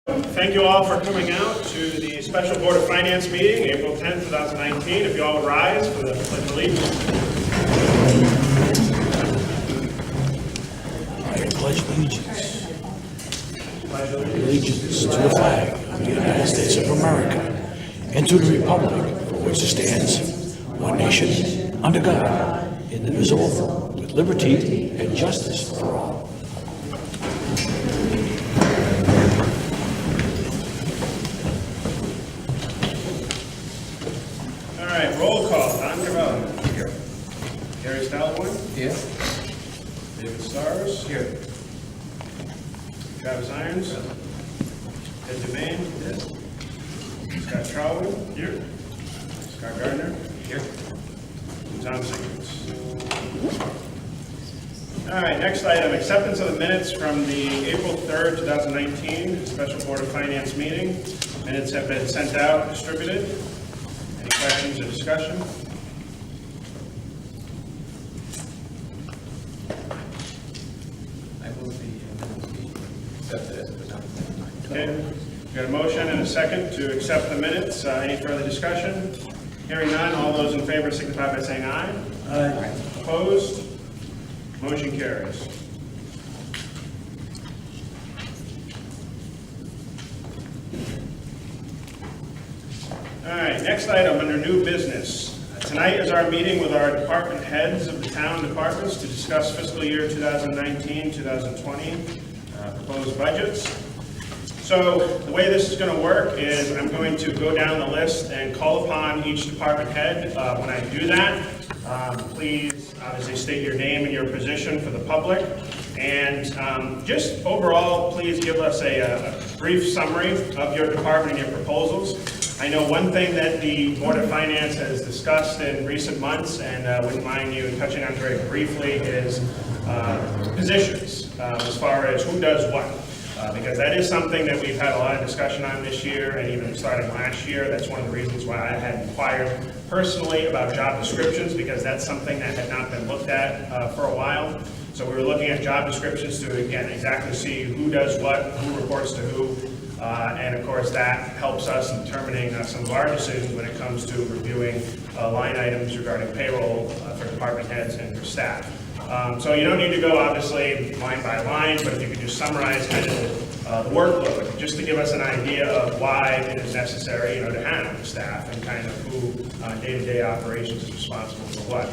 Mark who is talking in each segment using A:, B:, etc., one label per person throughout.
A: Thank you all for coming out to the Special Board of Finance meeting, April 10th, 2019. If you all would rise for the Pledge of Allegiance.
B: I pledge allegiance to the flag of the United States of America and to the republic for which it stands, one nation, under God, indivisible, with liberty and justice for all.
A: All right, roll call. Don Cavella. Here. Gary Stalwood.
C: Here.
A: David Stars. Here. Travis Irons. Ed Dumaine. Yes. Scott Charlwood. Here. Scott Gardner. Here. And Tom Sinkins. All right, next item, acceptance of the minutes from the April 3rd, 2019 Special Board of Finance meeting. Minutes have been sent out, distributed. Any questions or discussion?
C: I move the minutes be accepted as presented.
A: Okay, we got a motion and a second to accept the minutes. Any further discussion? Hearing none, all those in favor signify by saying aye.
C: Aye.
A: Opposed? Motion carries. All right, next item under new business. Tonight is our meeting with our department heads of the town departments to discuss fiscal year 2019-2020 proposed budgets. So the way this is going to work is I'm going to go down the list and call upon each department head. When I do that, please obviously state your name and your position for the public. And just overall, please give us a brief summary of your department and your proposals. I know one thing that the Board of Finance has discussed in recent months, and wouldn't mind you touching on very briefly, is positions as far as who does what. Because that is something that we've had a lot of discussion on this year, and even starting last year. That's one of the reasons why I had inquired personally about job descriptions, because that's something that had not been looked at for a while. So we were looking at job descriptions to, again, exactly see who does what, who reports to who, and of course that helps us in determining some of our decisions when it comes to reviewing line items regarding payroll for department heads and for staff. So you don't need to go obviously line by line, but if you could just summarize kind of the workload, just to give us an idea of why it is necessary, to have the staff and kind of who day-to-day operations is responsible for what.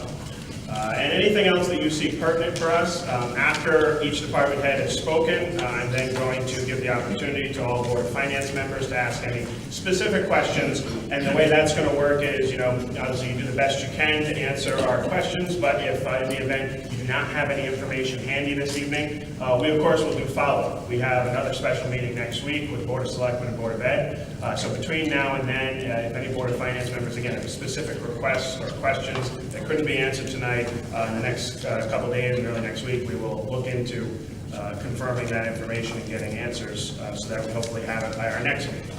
A: And anything else that you see pertinent for us, after each department head has spoken, I'm then going to give the opportunity to all Board of Finance members to ask any specific questions. And the way that's going to work is, obviously you do the best you can to answer our questions, but if in the event you do not have any information handy this evening, we of course will do follow-up. We have another special meeting next week with Board of Selectmen and Board of Ed. So between now and then, if any Board of Finance members, again, have specific requests or questions that couldn't be answered tonight, in the next couple days and early next week, we will look into confirming that information and getting answers so that we hopefully have it by our next meeting.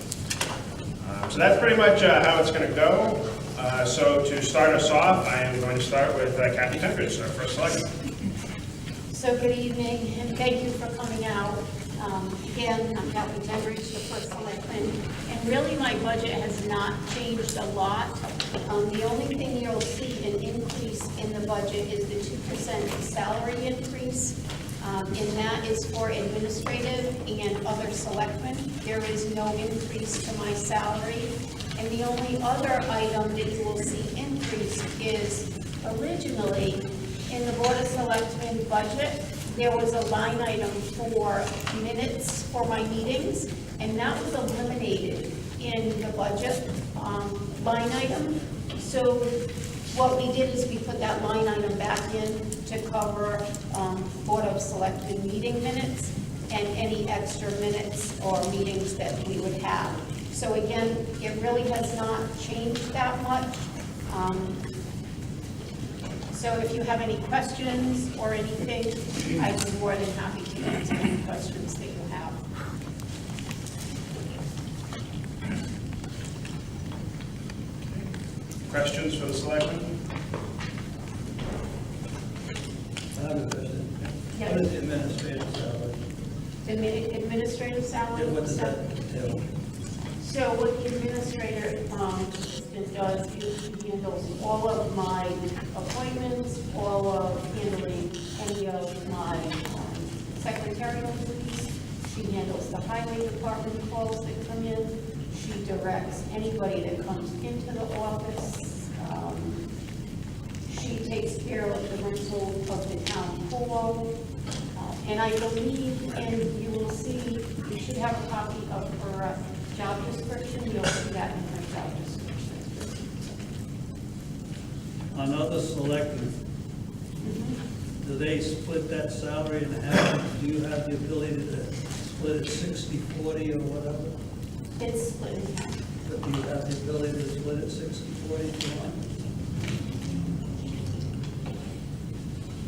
A: So that's pretty much how it's going to go. So to start us off, I am going to start with Kathy Tendridge, our first selectman.
D: So good evening, and thank you for coming out. Again, I'm Kathy Tendridge, the first selectman, and really my budget has not changed a lot. The only thing you'll see an increase in the budget is the 2% salary increase, and that is for administrative and other selectmen. There is no increase to my salary, and the only other item that you will see increase is originally in the Board of Selectmen budget, there was a line item for minutes for my meetings, and that was eliminated in the budget line item. So what we did is we put that line item back in to cover Board of Selectmen meeting minutes and any extra minutes or meetings that we would have. So again, it really has not changed that much. So if you have any questions or anything, I'd be more than happy to answer any questions that you have.
A: Questions for the selectmen?
E: I have a question.
D: Yeah.
E: What is the administrative salary?
D: Administrative salary.
E: And what does that entail?
D: So what the administrator assistant does is he handles all of my appointments, all of handling any of my secretarial duties. She handles the highway department calls that come in. She directs anybody that comes into the office. She takes care of the rental of the town pool. And I believe, and you will see, you should have a copy of her job description. You'll see that in her job description.
E: On other selectmen, do they split that salary in half? Do you have the ability to split it 60/40 or whatever?
D: It's split in half.
E: But do you have the ability to split it 60/40 if you want?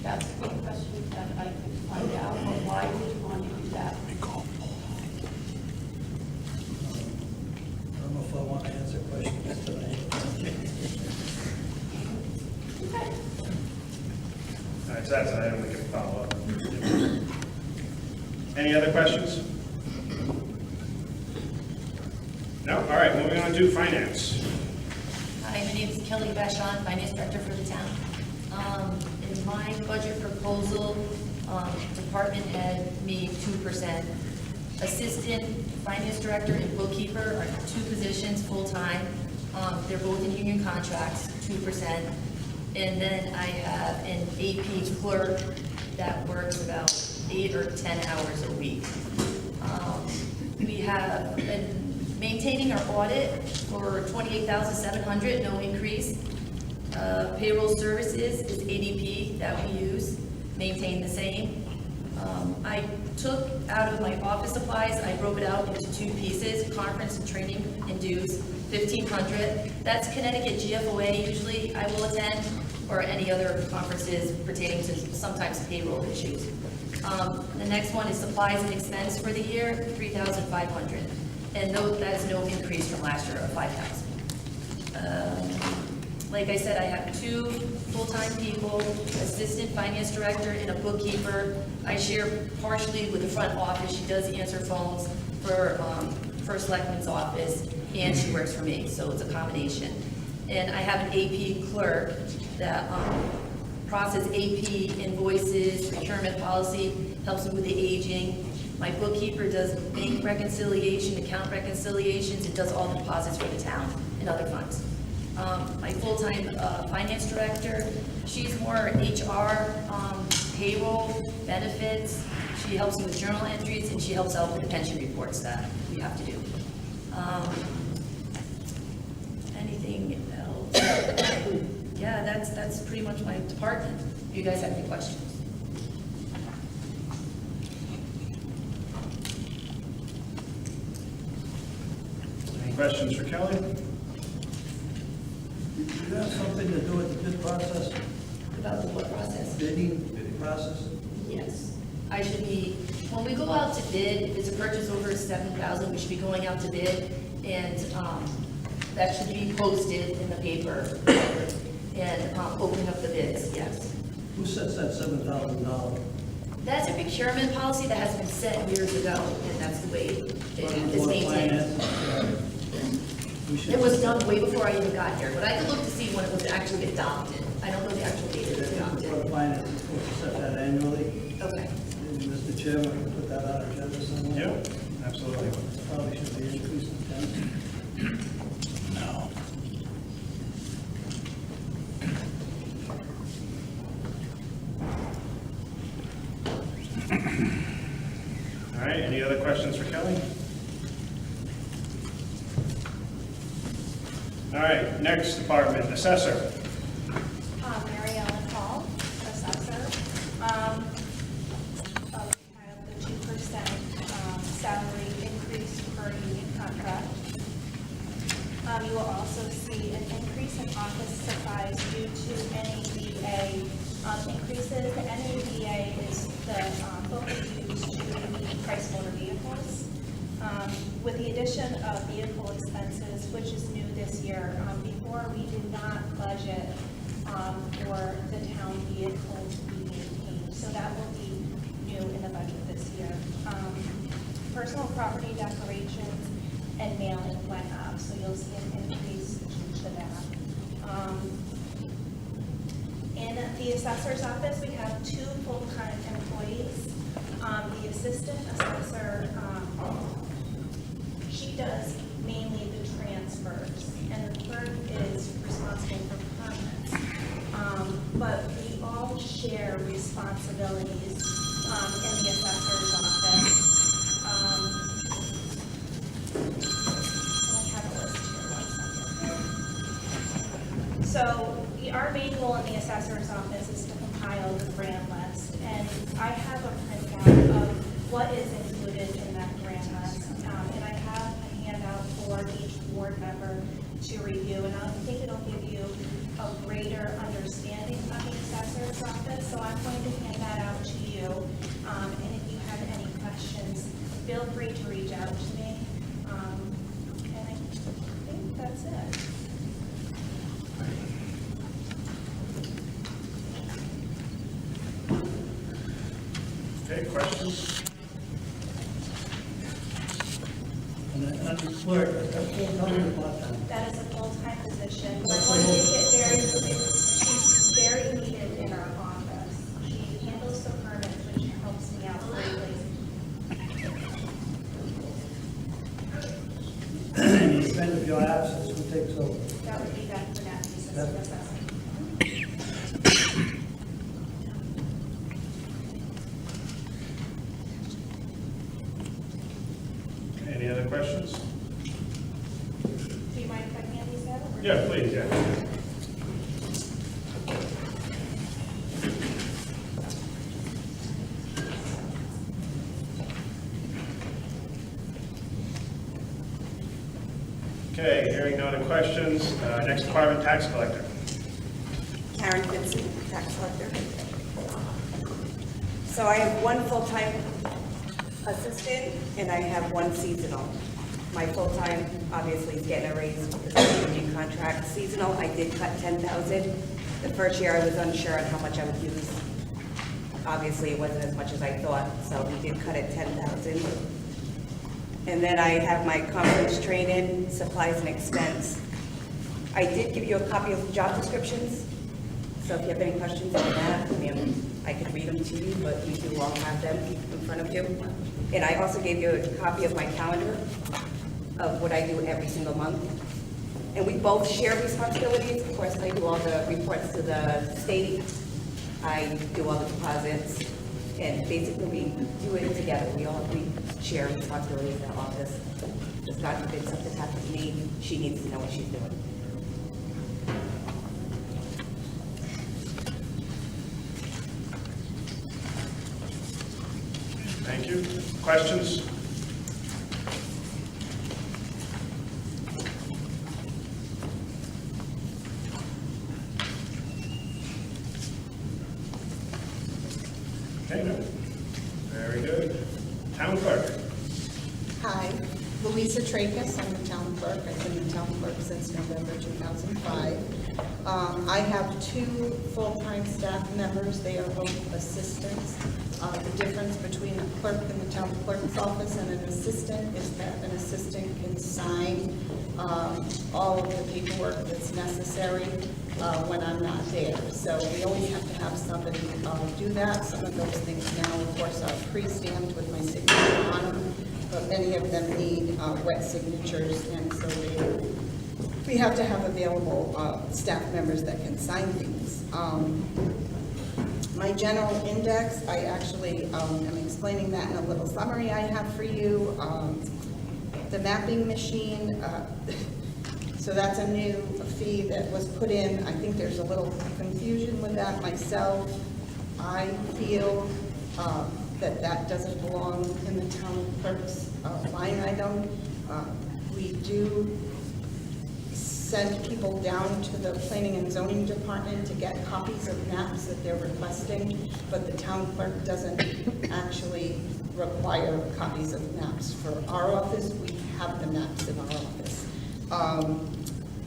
D: That's a good question that I can find out, but why would you want to do that?
E: I don't know if I want to answer questions tonight.
D: Okay.
A: All right, so that's an item we can follow up. Any other questions? No? All right, moving on to finance.
F: Hi, my name is Kelly Vashon, Finance Director for the town. In my budget proposal, department head made 2%. Assistant Finance Director and Bookkeeper are 2 positions, full-time. They're both in union contracts, 2%. And then I have an AP clerk that works about 8 or 10 hours a week. We have been maintaining our audit for $28,700, no increase. Payroll services is ADP that we use, maintain the same. I took out of my office supplies, I broke it out into 2 pieces, conference and training and dues, $1,500. That's Connecticut GFOA, usually I will attend, or any other conferences pertaining to sometimes payroll issues. The next one is supplies and expense for the year, $3,500. And that is no increase from last year of $5,000. Like I said, I have 2 full-time people, assistant finance director and a bookkeeper. I share partially with the front office. She does answer phones for First Selectman's office, and she works for me, so it's a combination. And I have an AP clerk that processes AP invoices, procurement policy, helps me with the aging. My bookkeeper does bank reconciliation, account reconciliations, and does all the deposits for the town and other funds. My full-time finance director, she's more HR, payroll, benefits. She helps me with journal entries, and she helps out with the pension reports that we have to do. Anything else? Yeah, that's pretty much my department. If you guys have any questions.
A: Any questions for Kelly?
E: Do you have something to do with the bid process,
F: About the what process?
E: bidding process?
F: Yes. I should be, when we go out to bid, if it's a purchase over 7,000, we should be going out to bid, and that should be posted in the paper and opening up the bids, yes.
E: Who sets that $7,000?
F: That's a procurement policy that has been set years ago, and that's the way it's maintained. It was done way before I even got here, but I could look to see when it was actually adopted. I don't know the actual date it was adopted.
E: Board of Finance is supposed to set that annually.
F: Okay.
E: And Mr. Chairman, can put that on our agenda somewhere?
A: Yep, absolutely.
E: Probably should be increased in 10.
B: No.
A: All right, any other questions for Kelly? All right, next department, assessor.
G: Mary Ellen Hall, assessor. Of kind of the 2% salary increase per union contract. You will also see an increase in office supplies due to NADA increases. The NADA is the book used to meet price motor vehicles. With the addition of vehicle expenses, which is new this year, before we did not budget for the town vehicle to be maintained. So that will be new. new in the budget this year. Personal property declarations and mailing went up, so you'll see an increase to that. In the assessor's office, we have 2 full-time employees. The assistant assessor, she does mainly the transfers, and the clerk is responsible for permits. But we all share responsibilities in the assessor's office. I have a list here, 1 second. So our main goal in the assessor's office is to compile the grant list, and I have a printout of what is included in that grant list, and I have a handout for each board member to review, and I think it'll give you a greater understanding of the assessor's office, so I'm going to hand that out to you, and if you have any questions, feel free to reach out to me, and I think that's it.
A: Okay, questions?
E: And the clerk, is that full-time or part-time?
G: That is a full-time position, but I want to make it very, she's very needed in our office. She handles the permits, which helps me out greatly.
E: In the event of your absence, who takes over?
G: That would be Beth Burnett, the assistant assessor.
A: Any other questions?
G: Do you mind if I hand these out? or-
A: Yeah, please, yeah. Okay, hearing no other questions, next department, tax collector.
H: Karen Quincy, tax collector. So I have 1 full-time assistant and I have 1 seasonal. My full-time obviously is getting a raise because of the new contract. Seasonal, I did cut 10,000. The first year I was unsure on how much I would use. Obviously, it wasn't as much as I thought, so we did cut it 10,000. And then I have my conference training, supplies and expense. I did give you a copy of the job descriptions, so if you have any questions on that, I could read them to you, but you do all have them in front of you. And I also gave you a copy of my calendar of what I do every single month. And we both share responsibilities. Of course, I do all the reports to the state. I do all the deposits. And basically, we do it together. We share responsibilities in the office. If God forbid something happens to me, she needs to know what she's doing.
A: Thank you. Questions? Okay, no. Very good. Town clerk.
I: Hi, Louisa Tracus, I'm the town clerk. I've been the town clerk since November 2005. I have 2 full-time staff members. They are both assistants. The difference between a clerk in the town clerk's office and an assistant is that an assistant can sign all of the paperwork that's necessary when I'm not there. So we always have to have somebody do that. Some of those things now, of course, are pre-stamped with my signature on them, but many of them need wet signatures, and so we have to have available staff members that can sign things. My general index, I actually am explaining that in a little summary I have for you. The mapping machine, so that's a new fee that was put in. I think there's a little confusion with that myself. I feel that doesn't belong in the town clerk's line item. We do send people down to the planning and zoning department to get copies of maps that they're requesting, but the town clerk doesn't actually require copies of maps for our office. We have the maps in our office.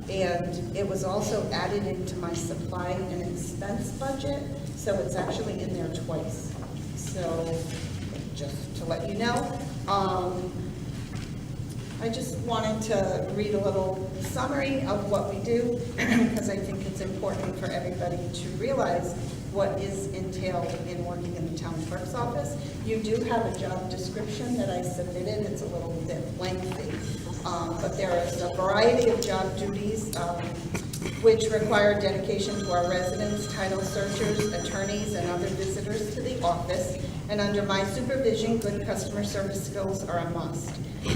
I: And it was also added into my supply and expense budget, so it's actually in there twice. So just to let you know. I just wanted to read a little summary of what we do, because I think it's important for everybody to realize what is entailed in working in the town clerk's office. You do have a job description that I submitted. It's a little bit lengthy, but there is a variety of job duties which require dedication to our residents, title searchers, attorneys, and other visitors to the office. And under my supervision, good customer service skills are a must.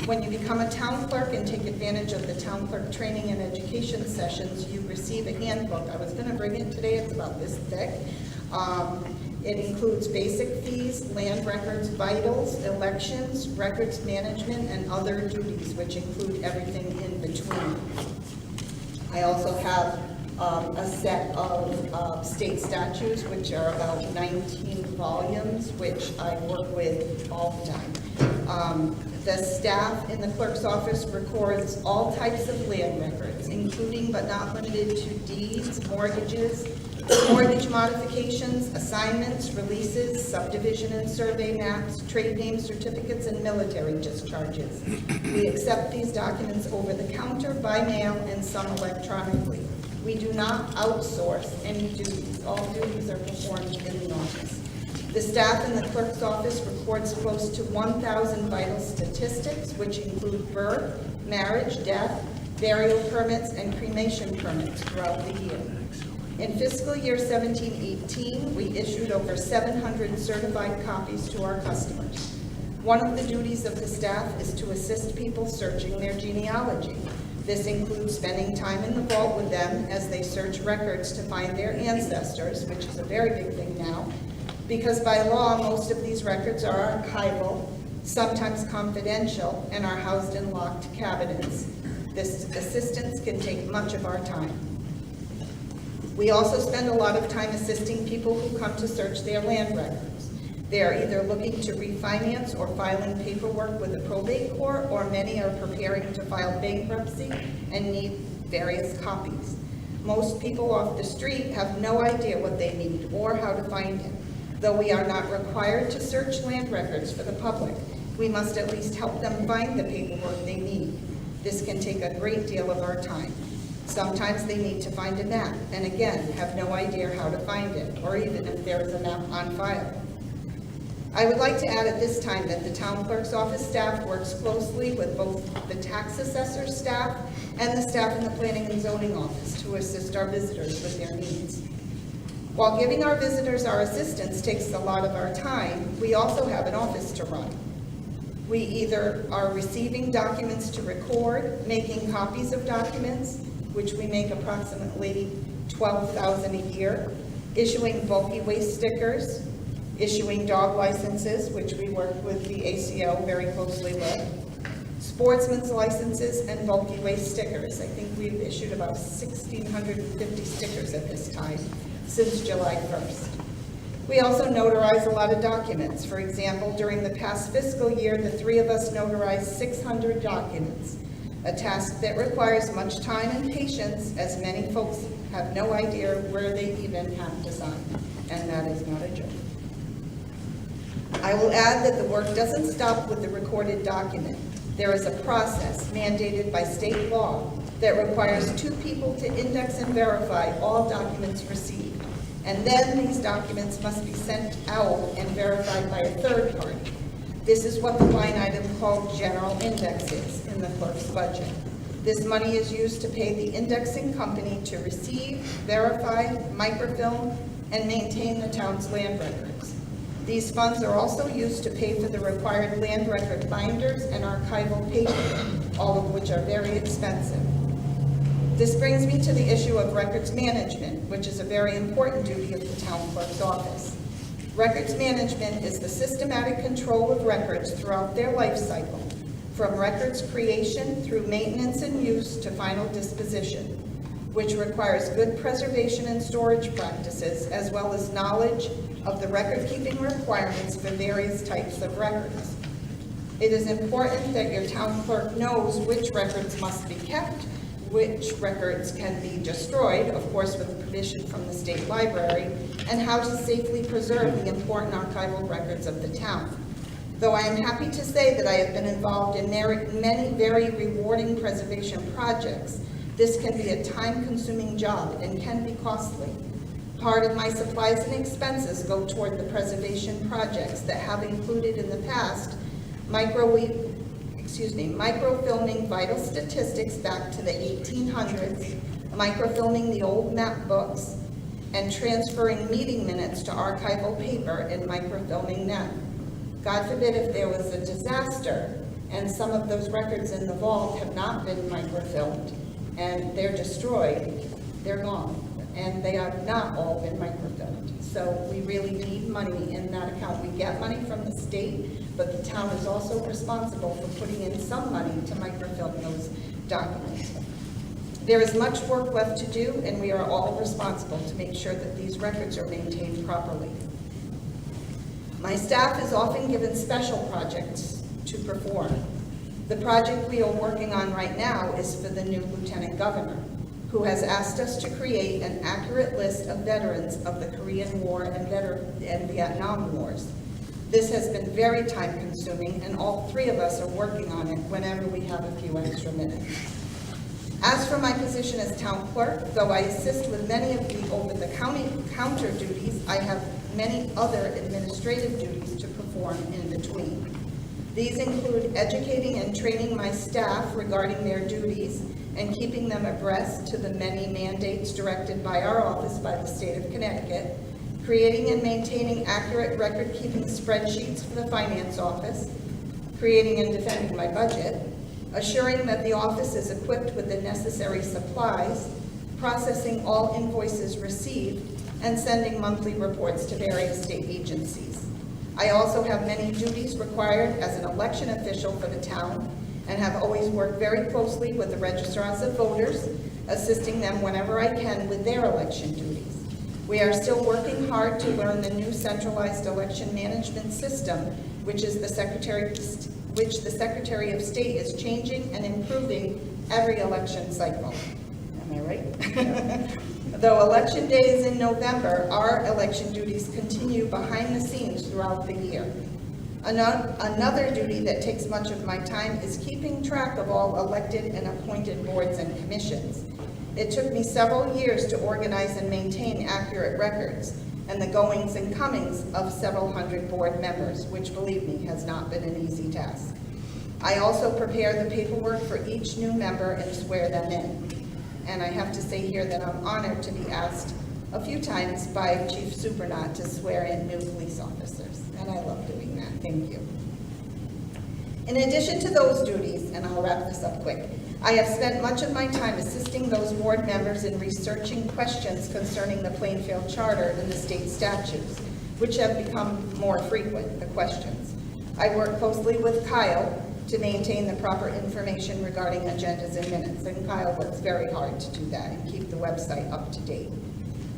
I: When you become a town clerk and take advantage of the town clerk training and education sessions, you receive a handbook. I was going to bring it today. It's about this thick. It includes basic fees, land records, vitals, elections, records management, and other duties, which include everything in between. I also have a set of state statutes, which are about 19 volumes, which I work with all the time. The staff in the clerk's office records all types of land records, including but not limited to deeds, mortgages, mortgage modifications, assignments, releases, subdivision and survey maps, trade name certificates, and military discharges. We accept these documents over the counter, by mail, and some electronically. We do not outsource any duties. All duties are performed in the office. The staff in the clerk's office records close to 1,000 vital statistics, which include birth, marriage, death, burial permits, and cremation permits throughout the year. In fiscal year 17-18, we issued over 700 certified copies to our customers. One of the duties of the staff is to assist people searching their genealogy. This includes spending time in the vault with them as they search records to find their ancestors, which is a very big thing now, because by law, most of these records are archival, sometimes confidential, and are housed in locked cabinets. This assistance can take much of our time. We also spend a lot of time assisting people who come to search their land records. They are either looking to refinance or filing paperwork with the probate court, or many are preparing to file bankruptcy and need various copies. Most people off the street have no idea what they need or how to find it. Though we are not required to search land records for the public, we must at least help them find the paperwork they need. This can take a great deal of our time. Sometimes they need to find a map, and again, have no idea how to find it, or even if there is a map on file. I would like to add at this time that the town clerk's office staff works closely with both the tax assessor staff and the staff in the planning and zoning office to assist our visitors with their needs. While giving our visitors our assistance takes a lot of our time, we also have an office to run. We either are receiving documents to record, making copies of documents, which we make approximately 12,000 a year, issuing bulky waste stickers, issuing dog licenses, which we work with the ACO very closely with, sportsman's licenses, and bulky waste stickers. I think we've issued about 1,650 stickers at this time since July 1st. We also notarize a lot of documents. For example, during the past fiscal year, the three of us notarized 600 documents, a task that requires much time and patience, as many folks have no idea where they even have to sign, and that is not a joke. I will add that the work doesn't stop with the recorded document. There is a process mandated by state law that requires 2 people to index and verify all documents received. And then these documents must be sent out and verified by a third party. This is what the line item called general index is in the clerk's budget. This money is used to pay the indexing company to receive, verify, microfilm, and maintain the town's land records. These funds are also used to pay for the required land record binders and archival paper, all of which are very expensive. This brings me to the issue of records management, which is a very important duty of the town clerk's office. Records management is the systematic control of records throughout their life cycle, from records creation through maintenance and use to final disposition, which requires good preservation and storage practices, as well as knowledge of the record-keeping requirements for various types of records. It is important that your town clerk knows which records must be kept, which records can be destroyed, of course with permission from the state library, and how to safely preserve the important archival records of the town. Though I am happy to say that I have been involved in many very rewarding preservation projects, this can be a time-consuming job and can be costly. Part of my supplies and expenses go toward the preservation projects that have included in the past microfilming vital statistics back to the 1800s, microfilming the old map books, and transferring meeting minutes to archival paper and microfilming them. God forbid if there was a disaster and some of those records in the vault have not been microfilmed and they're destroyed, they're gone. And they have not all been microfilmed. So we really need money in that account. We get money from the state, but the town is also responsible for putting in some money to microfilm those documents. There is much work left to do, and we are all responsible to make sure that these records are maintained properly. My staff is often given special projects to perform. The project we are working on right now is for the new Lieutenant Governor, who has asked us to create an accurate list of veterans of the Korean War and Vietnam Wars. This has been very time-consuming, and all three of us are working on it whenever we have a few extra minutes. As for my position as town clerk, though I assist with many of the over-the-counter duties, I have many other administrative duties to perform in between. These include educating and training my staff regarding their duties and keeping them abreast to the many mandates directed by our office by the state of Connecticut, creating and maintaining accurate record-keeping spreadsheets for the finance office, creating and defending my budget, assuring that the office is equipped with the necessary supplies, processing all invoices received, and sending monthly reports to various state agencies. I also have many duties required as an election official for the town and have always worked very closely with the registrars of voters, assisting them whenever I can with their election duties. We are still working hard to learn the new centralized election management system, which the Secretary of State is changing and improving every election cycle. Am I right? Though election day is in November, our election duties continue behind the scenes throughout the year. Another duty that takes much of my time is keeping track of all elected and appointed boards and commissions. It took me several years to organize and maintain accurate records and the goings and comings of several hundred board members, which, believe me, has not been an easy task. I also prepare the paperwork for each new member and swear them in. And I have to say here that I'm honored to be asked a few times by Chief Supernat to swear in new police officers, and I love doing that. Thank you. In addition to those duties, and I'll wrap this up quick, I have spent much of my time assisting those board members in researching questions concerning the Plainfield Charter and the state statutes, which have become more frequent, the questions. I work closely with Kyle to maintain the proper information regarding agendas and minutes, and Kyle works very hard to do that and keep the website up to date.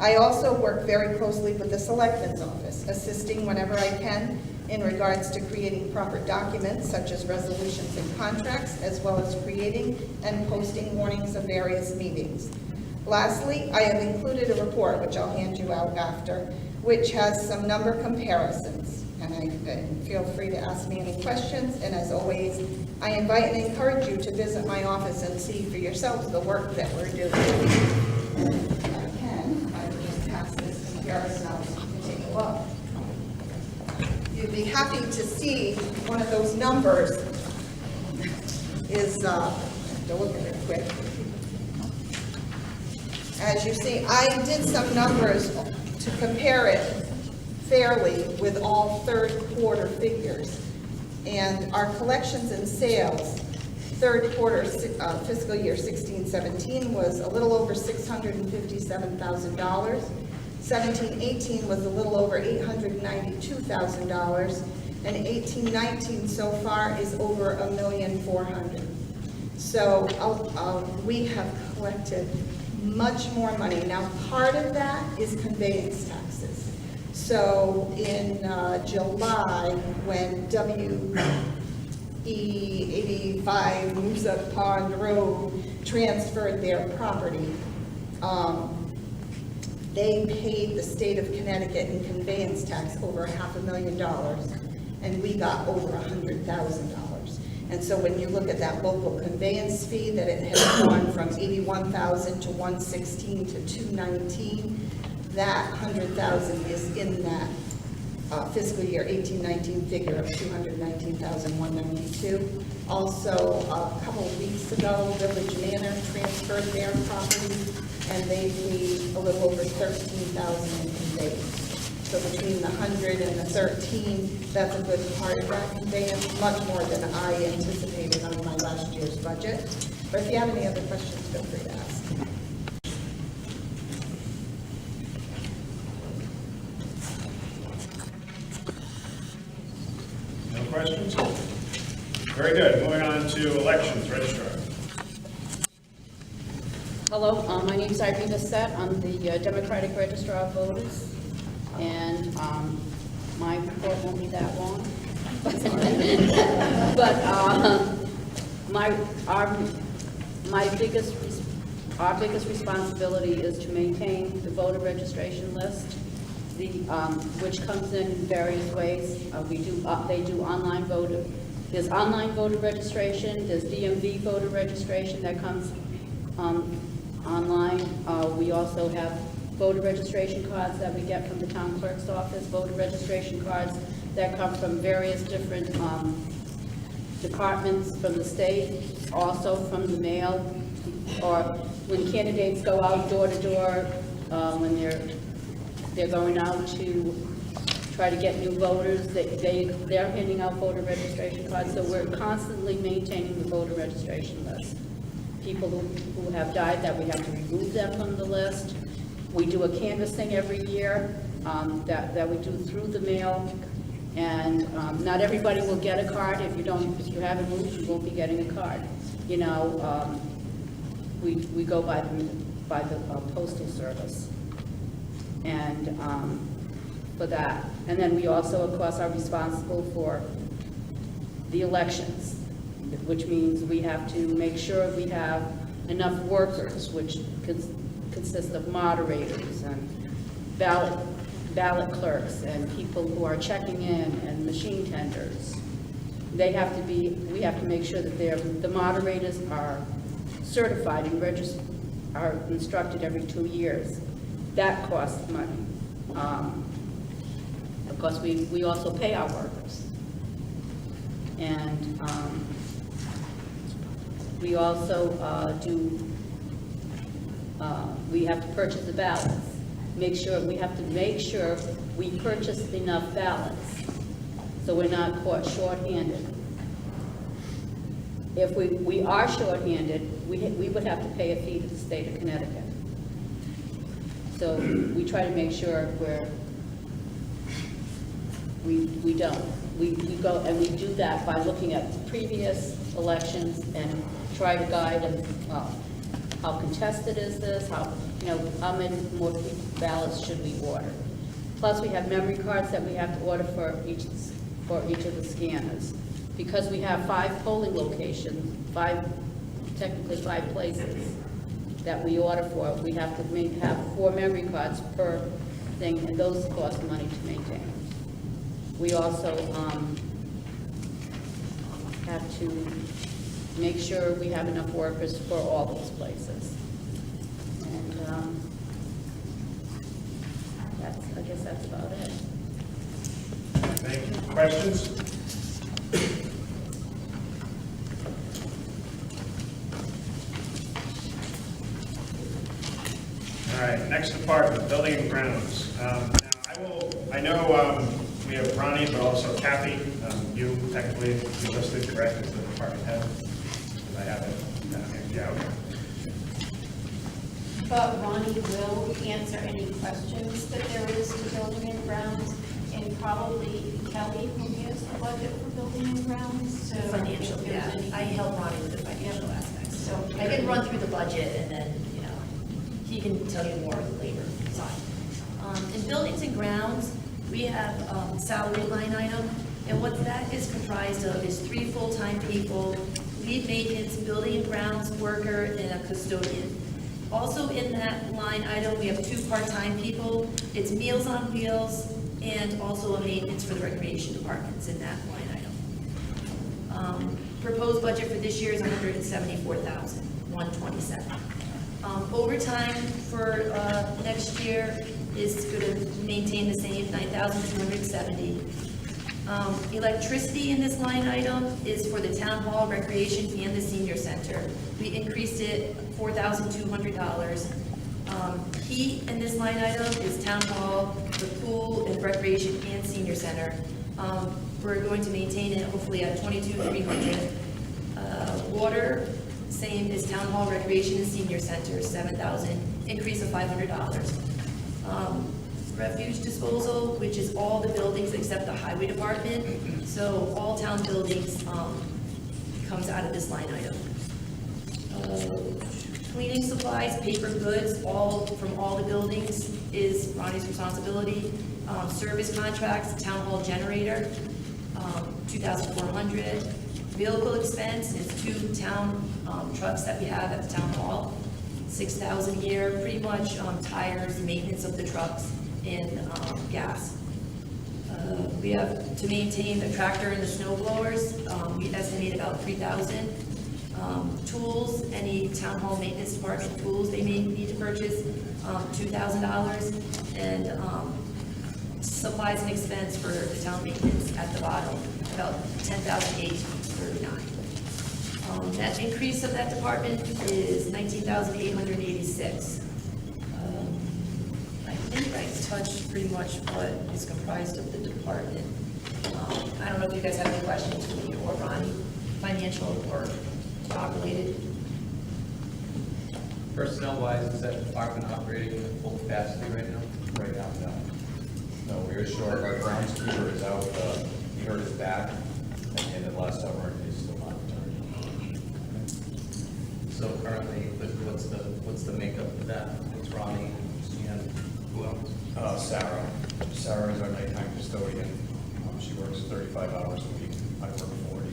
I: I also work very closely with the Selectmen's Office, assisting whenever I can in regards to creating proper documents such as resolutions and contracts, as well as creating and posting warnings of various meetings. Lastly, I have included a report, which I'll hand you out after, which has some number comparisons. And feel free to ask me any questions, and as always, I invite and encourage you to visit my office and see for yourselves the work that we're doing. If I can, I will just pass this comparison out so you can take a look. You'd be happy to see one of those numbers is, I have to look at it quick. As you see, I did some numbers to compare it fairly with all third quarter figures. And our collections and sales, third quarter fiscal year 16-17 was a little over $657,000. 17-18 was a little over $892,000. And 18-19 so far is over $1,400,000. So we have collected much more money. Now, part of that is conveyance taxes. So in July, when WE85 Moose Up Pond Road transferred their property, they paid the state of Connecticut in conveyance tax over $500,000. and we got over $100,000. And so when you look at that local conveyance fee, that it has gone from 81,000 to 116 to 219, that 100,000 is in that fiscal year 18-19 figure of 219,192. Also, a couple of weeks ago, Village Manor transferred their property, and they paid a little over 13,000 in conveyance. So between the 100 and the 13, that's a good part of that conveyance, much more than I anticipated on my last year's budget. But if you have any other questions, feel free to ask.
A: No questions? Very good. Moving on to elections, registrar.
J: Hello, my name is Irene Dept. I'm the Democratic Registrar of Voters, and my report won't be that long. But our biggest responsibility is to maintain the voter registration list, which comes in various ways. They do online voter. There's online voter registration. There's DMV voter registration that comes online. We also have voter registration cards that we get from the town clerk's office, voter registration cards that come from various different departments from the state, also from the mail, or when candidates go out door to door, when they're going out to try to get new voters, they're handing out voter registration cards, so we're constantly maintaining the voter registration list. People who have died that we have to remove them from the list. We do a canvassing every year that we do through the mail, and not everybody will get a card. If you haven't moved, you won't be getting a card. You know, we go by the postal service, and for that. And then we also, of course, are responsible for the elections, which means we have to make sure we have enough workers, which consist of moderators and ballot clerks and people who are checking in and machine tenders. We have to make sure that the moderators are certified and are instructed every 2 years. That costs money. Of course, we also pay our workers. And we also we have to purchase the ballots. We have to make sure we purchase enough ballots so we're not caught short-handed. If we are short-handed, we would have to pay a fee to the state of Connecticut. So we try to make sure we don't. We go and we do that by looking at previous elections and try to guide them, how contested is this, how many more ballots should we order. Plus, we have memory cards that we have to order for each of the scanners. Because we have 5 polling locations, technically 5 places that we order for, we have to have 4 memory cards per thing, and those cost money to maintain. We also have to make sure we have enough workers for all those places. And I guess that's about it.
A: Thank you. Questions? All right, next department, building and grounds. Now, I know we have Ronnie, but also Kathy. You technically, you're listed, correct, as the department head? Because I have it, yeah, okay.
D: But Ronnie will answer any questions that there is to building and grounds, and probably Kelly, who has the budget for building and grounds, so.
F: Financial,
D: if there's
F: yeah.
D: any-
F: I help Ronnie with the financial aspects.
D: So
F: I can run through the budget and then, he can tell you more of the labor side. In buildings and grounds, we have salary line item, and what that is comprised of is 3 full-time people, lead maintenance, building and grounds worker, and a custodian. Also in that line item, we have 2 part-time people. It's Meals on Wheels, and also a maintenance for the recreation departments in that line item. Proposed budget for this year is $174,127. Overtime for next year is going to maintain the same, $9,270. Electricity in this line item is for the town hall, recreation, and the senior center. We increased it $4,200. Heat in this line item is town hall, the pool, and recreation and senior center. We're going to maintain it hopefully at $22,300. Water, same as town hall, recreation, and senior center, $7,000, increase of $500. Refuge disposal, which is all the buildings except the highway department, so all town buildings comes out of this line item. Cleaning supplies, paper goods, all from all the buildings is Ronnie's responsibility. Service contracts, town hall generator, $2,400. Vehicle expense is 2 town trucks that we have at the town hall, $6,000 a year, pretty much tires, maintenance of the trucks, and gas. We have to maintain the tractor and the snow blowers, we estimate about $3,000. Tools, any town hall maintenance department tools they may need to purchase, $2,000. And supplies and expense for the town maintenance at the bottom, about $10,839. Net increase of that department is $19,886. I think I touched pretty much what is comprised of the department. I don't know if you guys have any questions for me or Ronnie, financial or job related.
C: Personnel-wise, is that department operating at full capacity right now?
K: Right now, no. No, we are short. Our groundskeeper is out, he hurt his back at the end of last summer, and he's still not returned.
C: So currently, what's the makeup of that? It's Ronnie and who else?
K: Sarah. Sarah is our nighttime custodian. She works 35 hours a week. I work 40.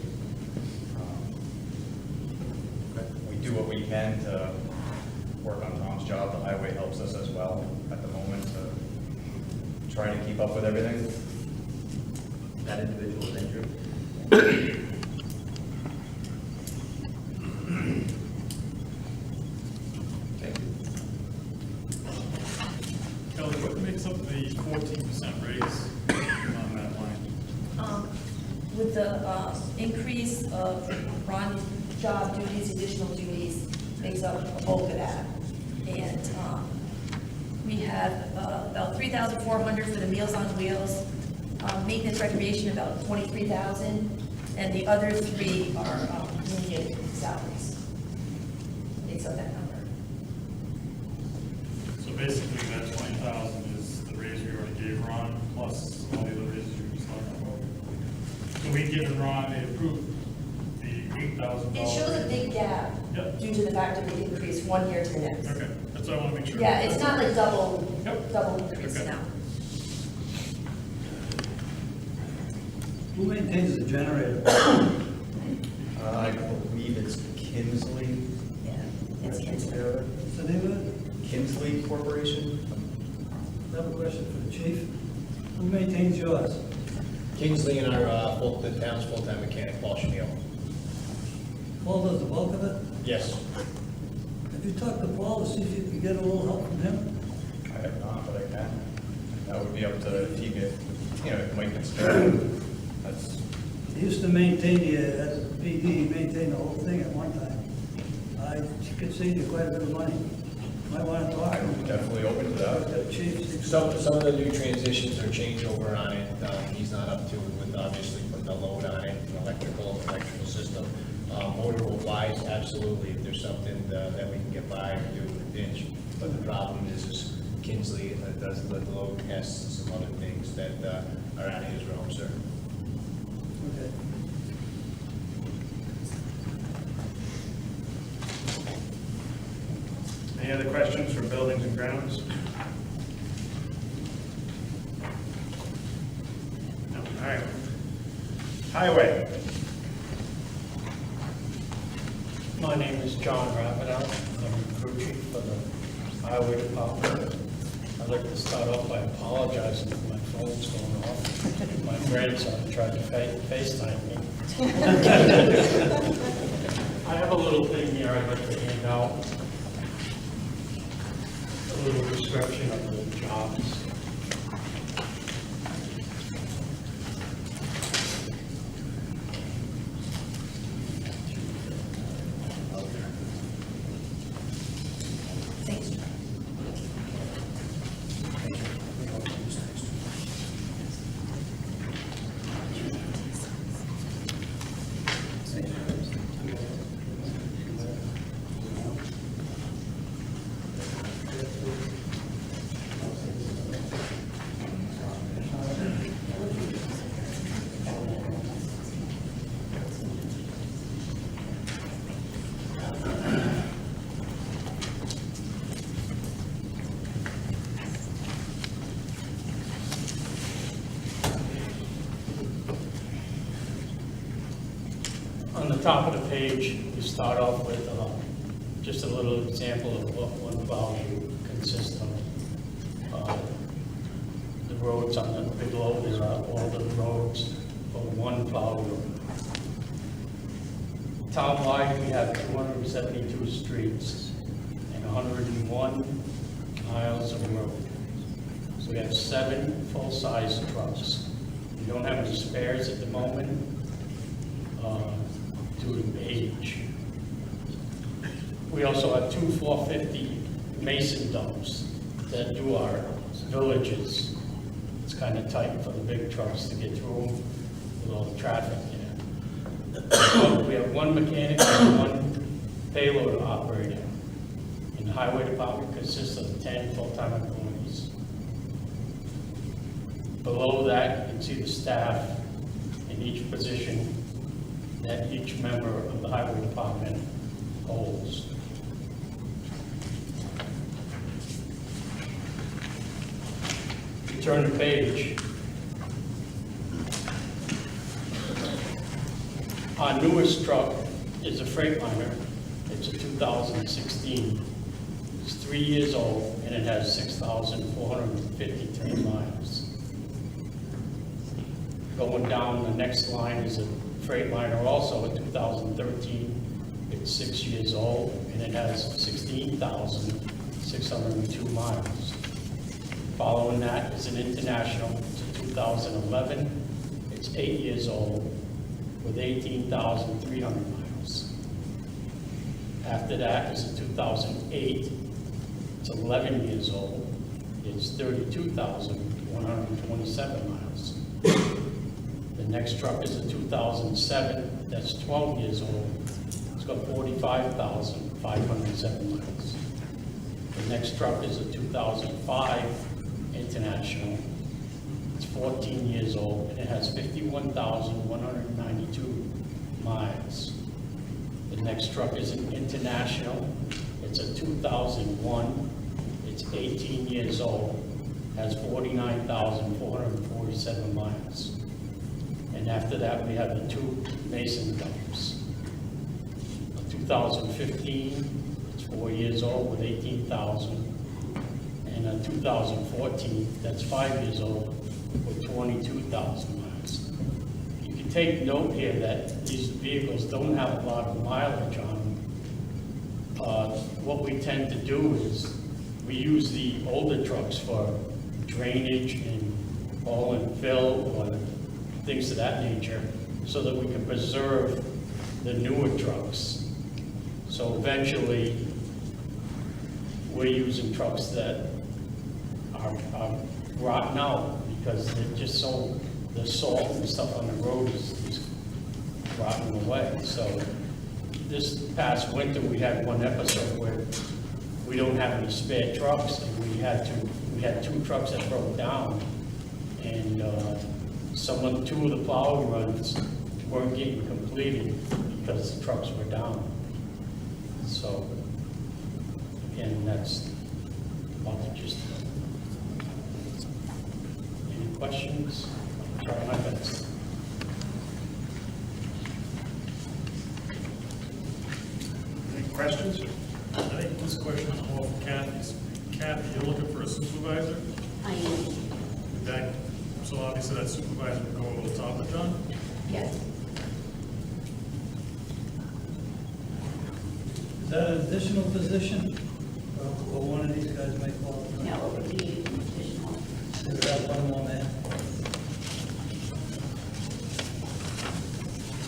K: We do what we can to work on Tom's job. The highway helps us as well at the moment to try to keep up with everything.
C: That individual is injured? Thank you.
L: Kelly, what makes up the 14% raise on that line?
F: With the increase of Ronnie's job duties, additional duties, makes up a bulk of that. And we have about $3,400 for the Meals on Wheels, maintenance recreation about $23,000, and the other 3 are union salaries. Makes up that number.
L: So basically, that 20,000 is the raise we already gave Ron, plus all the other raises you were just talking about. So we've given Ron, they approved the $8,000.
F: It shows a big gap
L: Yep.
F: due to the fact that we increased 1 year to the next.
L: Okay, that's what I want to make sure.
F: Yeah, it's not like double increase
L: Okay.
F: now.
E: Who maintains the generator?
K: I believe it's Kinsley.
F: Yeah, it's Kinsley.
E: What's the name of it?
K: Kinsley Corporation.
E: I have a question for the chief. Who maintains yours?
M: Kingsley and our, the town's full-time mechanic, Paul Schneider.
E: Paul does the bulk of it?
M: Yes.
E: Have you talked to Paul to see if you can get a little help from him?
K: I have not, but I can. That would be up to if he could, if Mike can spare it. That's,
E: He used to maintain the, as a PD, he maintained the whole thing at one time. I could save you quite a bit of money. Might want to talk to
K: I'm
E: him.
K: definitely open to that.
E: The chief.
M: Some of the new transitions or changeover on it, he's not up to with obviously putting the load on it, electrical system. Motorable wise, absolutely, if there's something that we can get by or do with a pinch. But the problem is Kinsley does the load tests and some other things that are out of his realm, sir.
E: Okay.
A: Any other questions for buildings and grounds? No, all right. Highway.
B: My name is John Rapidow. I'm the crew chief for the highway department.
N: I'd like to start off by apologizing for my phone's going off. My grandson tried to FaceTime me. I have a little thing here I'd like to hand out. A little description of the jobs.
F: Thanks, John.
N: On the top of the page, you start off with just a little example of what one value consists of. The roads on the below, there are all the roads for one value. Townwide, we have 272 streets and 101 miles of road. So we have 7 full-size trucks. We don't have any spares at the moment. Due to age. We also have 2 450 mason dumps that do our villages. It's kind of tight for the big trucks to get through with all the traffic there. We have 1 mechanic and 1 payload operator. And the highway department consists of 10 full-time employees. Below that, you can see the staff in each position that each member of the highway department holds. If you turn the page, our newest truck is a Freightliner. It's a 2016. It's 3 years old and it has 6,453 miles. Going down the next line is a Freightliner, also a 2013. It's 6 years old and it has 16,602 miles. Following that is an International. It's a 2011. It's 8 years old with 18,300 miles. After that is a 2008. It's 11 years old. It's 32,127 miles. The next truck is a 2007, that's 12 years old. It's got 45,507 miles. The next truck is a 2005 International. It's 14 years old and it has 51,192 miles. The next truck is an International. It's a 2001. It's 18 years old, has 49,447 miles. And after that, we have the 2 mason dumps. A 2015, it's 4 years old with 18,000. And a 2014, that's 5 years old with 22,000 miles. You can take note here that these vehicles don't have a lot of mileage on them. What we tend to do is we use the older trucks for drainage and haul and fill or things of that nature, so that we can preserve the newer trucks. So eventually, we're using trucks that are rotten out because they're just so, the salt and stuff on the road is rotting away. So this past winter, we had one episode where we don't have any spare trucks, and we had 2 trucks that broke down, and 2 of the plow runs weren't getting completed because the trucks were down. So, again, that's about the gist of it. Any questions? I'll try my best.
A: Any questions?
L: I think this question is more for Kathy. Kathy, you're looking for a supervisor?
D: I am,
L: That, so obviously that supervisor would go over the top of John?
D: yes.
E: Is that an additional position? Or one of these guys may qualify?
D: No, it would be additional.
E: We have one more man.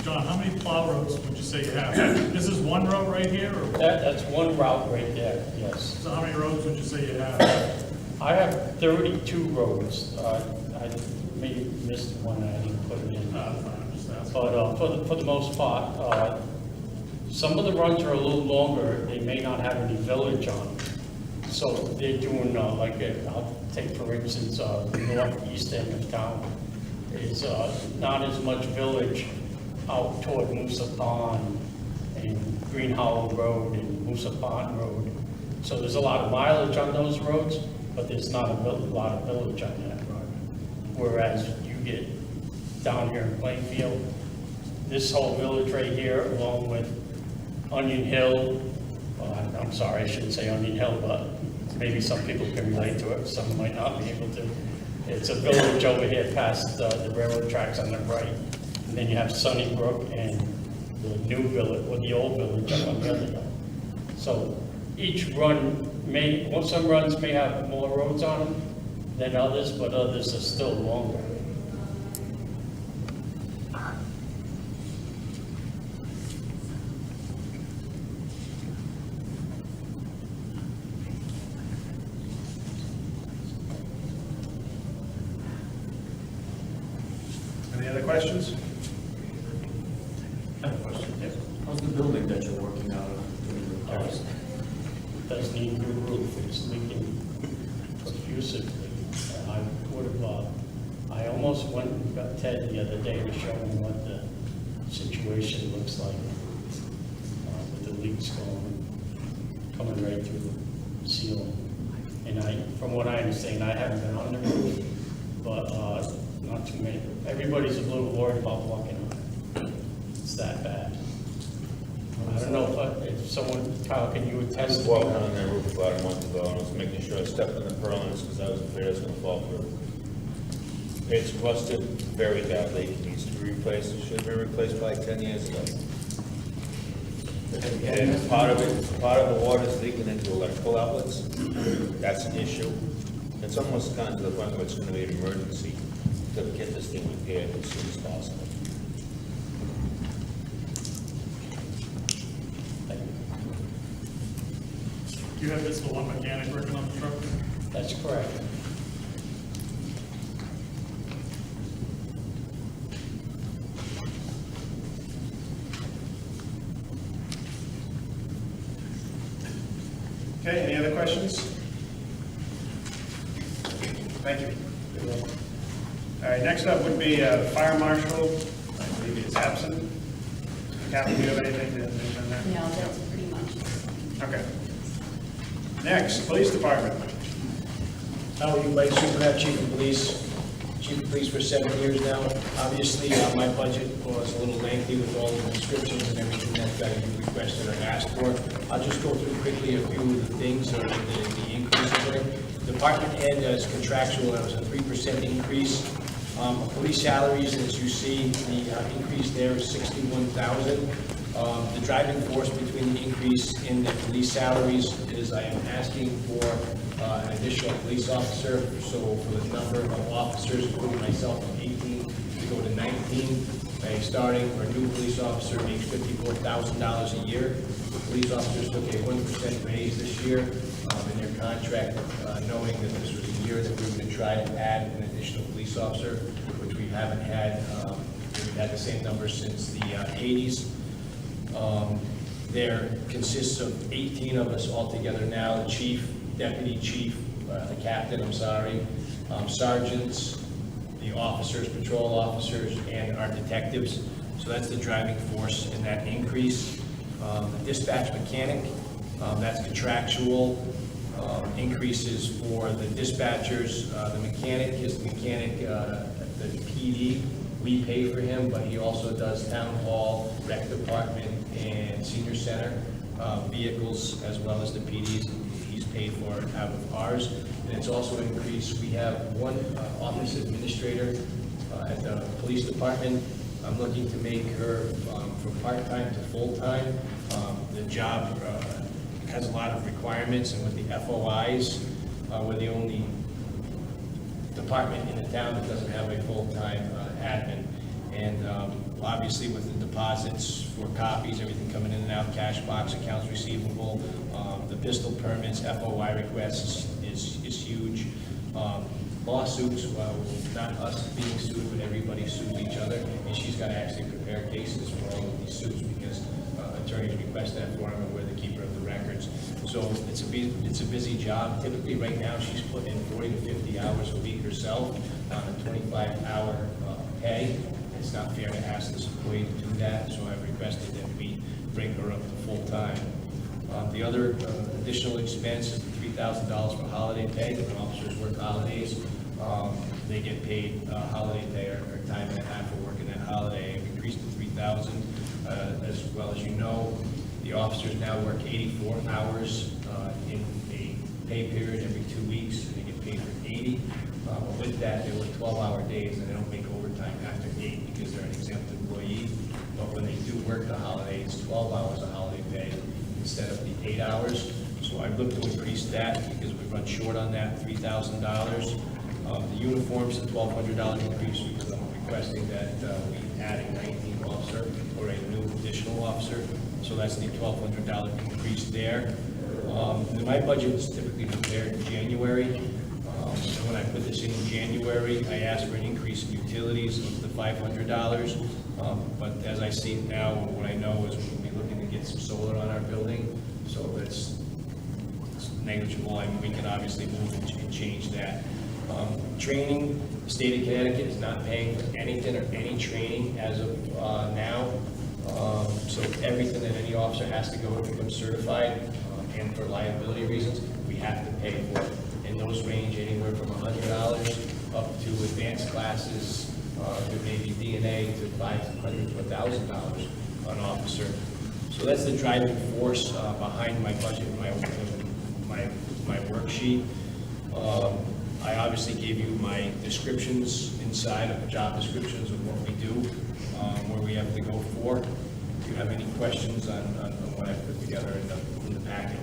L: John, how many plow roads would you say you have? This is one road right here, or
N: That's one route right there, yes.
L: so how many roads would you say you have?
N: I have 32 roads. I maybe missed one, I didn't put it in.
L: I'm just asking.
N: But for the most part, some of the runs are a little longer, they may not have any village on them. So they're doing, I'll take for instance, the northeast end of town is not as much village out toward Moosa Pond and Green Hollow Road and Moosa Pond Road. So there's a lot of mileage on those roads, but there's not a lot of village on that road. Whereas you get down here in Plainfield, this whole village right here, along with Onion Hill, I'm sorry, I shouldn't say Onion Hill, but maybe some people can relate to it, some might not be able to. It's a village over here past the railroad tracks on the right. And then you have Sunnybrook and the new village, or the old village up on the other side. So each run some runs may have more roads on them than others, but others are still longer.
A: Any other questions?
B: I have a question. How's the building that you're working out of doing repairs?
N: Does need a new roof, it's leaking profusively. I almost went and got Ted the other day to show him what the situation looks like with the leaks coming right through the ceiling. And from what I understand, I haven't been on the roof, but not too many. Everybody's a little worried about walking on it. It's that bad. I don't know if someone, Kyle, can you attest
O: I was
N: to
O: walking
N: that?
O: on that roof about a month ago, and I was making sure I stepped on the purlins because I was afraid I was gonna fall through. It's rusted very badly, it needs to be replaced, it should have been replaced like 10 years ago. And part of the water's leaking into electrical outlets, that's an issue. It's almost gotten to the point where it's gonna be an emergency to get this thing repaired as soon as possible.
L: You have just the one mechanic working on the truck?
N: That's correct.
A: Okay, any other questions? Thank you. All right, next up would be Fire Marshal. I believe he's absent. Kathy, do you have anything to mention on that?
D: No, that's pretty much it.
A: Okay. Next, Police Department.
P: Howard Blake, Superintendent, Chief of Police, Chief of Police for 7 years now. Obviously, my budget was a little lengthy with all the descriptions and everything that you requested or asked for. I'll just go through quickly a few of the things, or the increases there. Department head is contractual, that was a 3% increase. Police salaries, as you see, the increase there is $61,000. The driving force between the increase in the police salaries is I am asking for an additional police officer. So for the number of officers, including myself, from 18 to go to 19. Starting for a new police officer makes $54,000 a year. Police officers took a 1% raise this year in their contract, knowing that this was a year that we were going to try to add an additional police officer, which we haven't had. We've had the same number since the 80s. There consists of 18 of us altogether now, the chief, deputy chief, the captain, sergeants, the officers, patrol officers, and our detectives. So that's the driving force in that increase. The dispatch mechanic, that's contractual increases for the dispatchers. The mechanic is the mechanic, the PD. We pay for him, but he also does town hall, rec department, and senior center vehicles, as well as the PDs. He she's paid for out of ours. And it's also increased, we have one office administrator at the police department. I'm looking to make her from part-time to full-time. The job has a lot of requirements, and with the FOIs, we're the only department in the town that doesn't have a full-time admin. And obviously with the deposits for copies, everything coming in and out, cash box, accounts receivable, the pistol permits, FOI requests is huge. Lawsuits, well, not us being sued, but everybody sues each other, and she's got to actually prepare cases for all of these suits because attorneys request that for them, and we're the keeper of the records. So it's a busy job. Typically, right now, she's putting in 40 to 50 hours a week herself on a 25-hour pay. It's not fair to ask this employee to do that, so I've requested that we bring her up to full-time. The other additional expense is $3,000 for holiday pay. When officers work holidays, they get paid holiday pay or time and a half for working that holiday. We've increased to $3,000. As well as you know, the officers now work 84 hours in a pay period every 2 weeks. They get paid for 80. But with that, they work 12-hour days and they don't make overtime after 8 because they're an exempt employee. But when they do work the holidays, 12 hours of holiday pay instead of the 8 hours. So I've looked to increase that because we run short on that, $3,000. The uniforms, the $1,200 increase because I'm requesting that we add a 19th officer or a new additional officer. So that's the $1,200 increase there. My budget is typically prepared in January. When I put this in January, I asked for an increase in utilities of the $500. But as I see it now, what I know is we'll be looking to get some solar on our building. So it's negligible. I mean, we can obviously move and change that. Training, the state of Connecticut is not paying for anything or any training as of now. So everything that any officer has to go to become certified, and for liability reasons, we have to pay for it. And those range anywhere from $100 up to advanced classes, there may be DNA to $500 to $1,000 an officer. So that's the driving force behind my budget, my worksheet. I obviously gave you my descriptions inside of the job descriptions of what we do, where we have to go for. If you have any questions on what I put together in the packet.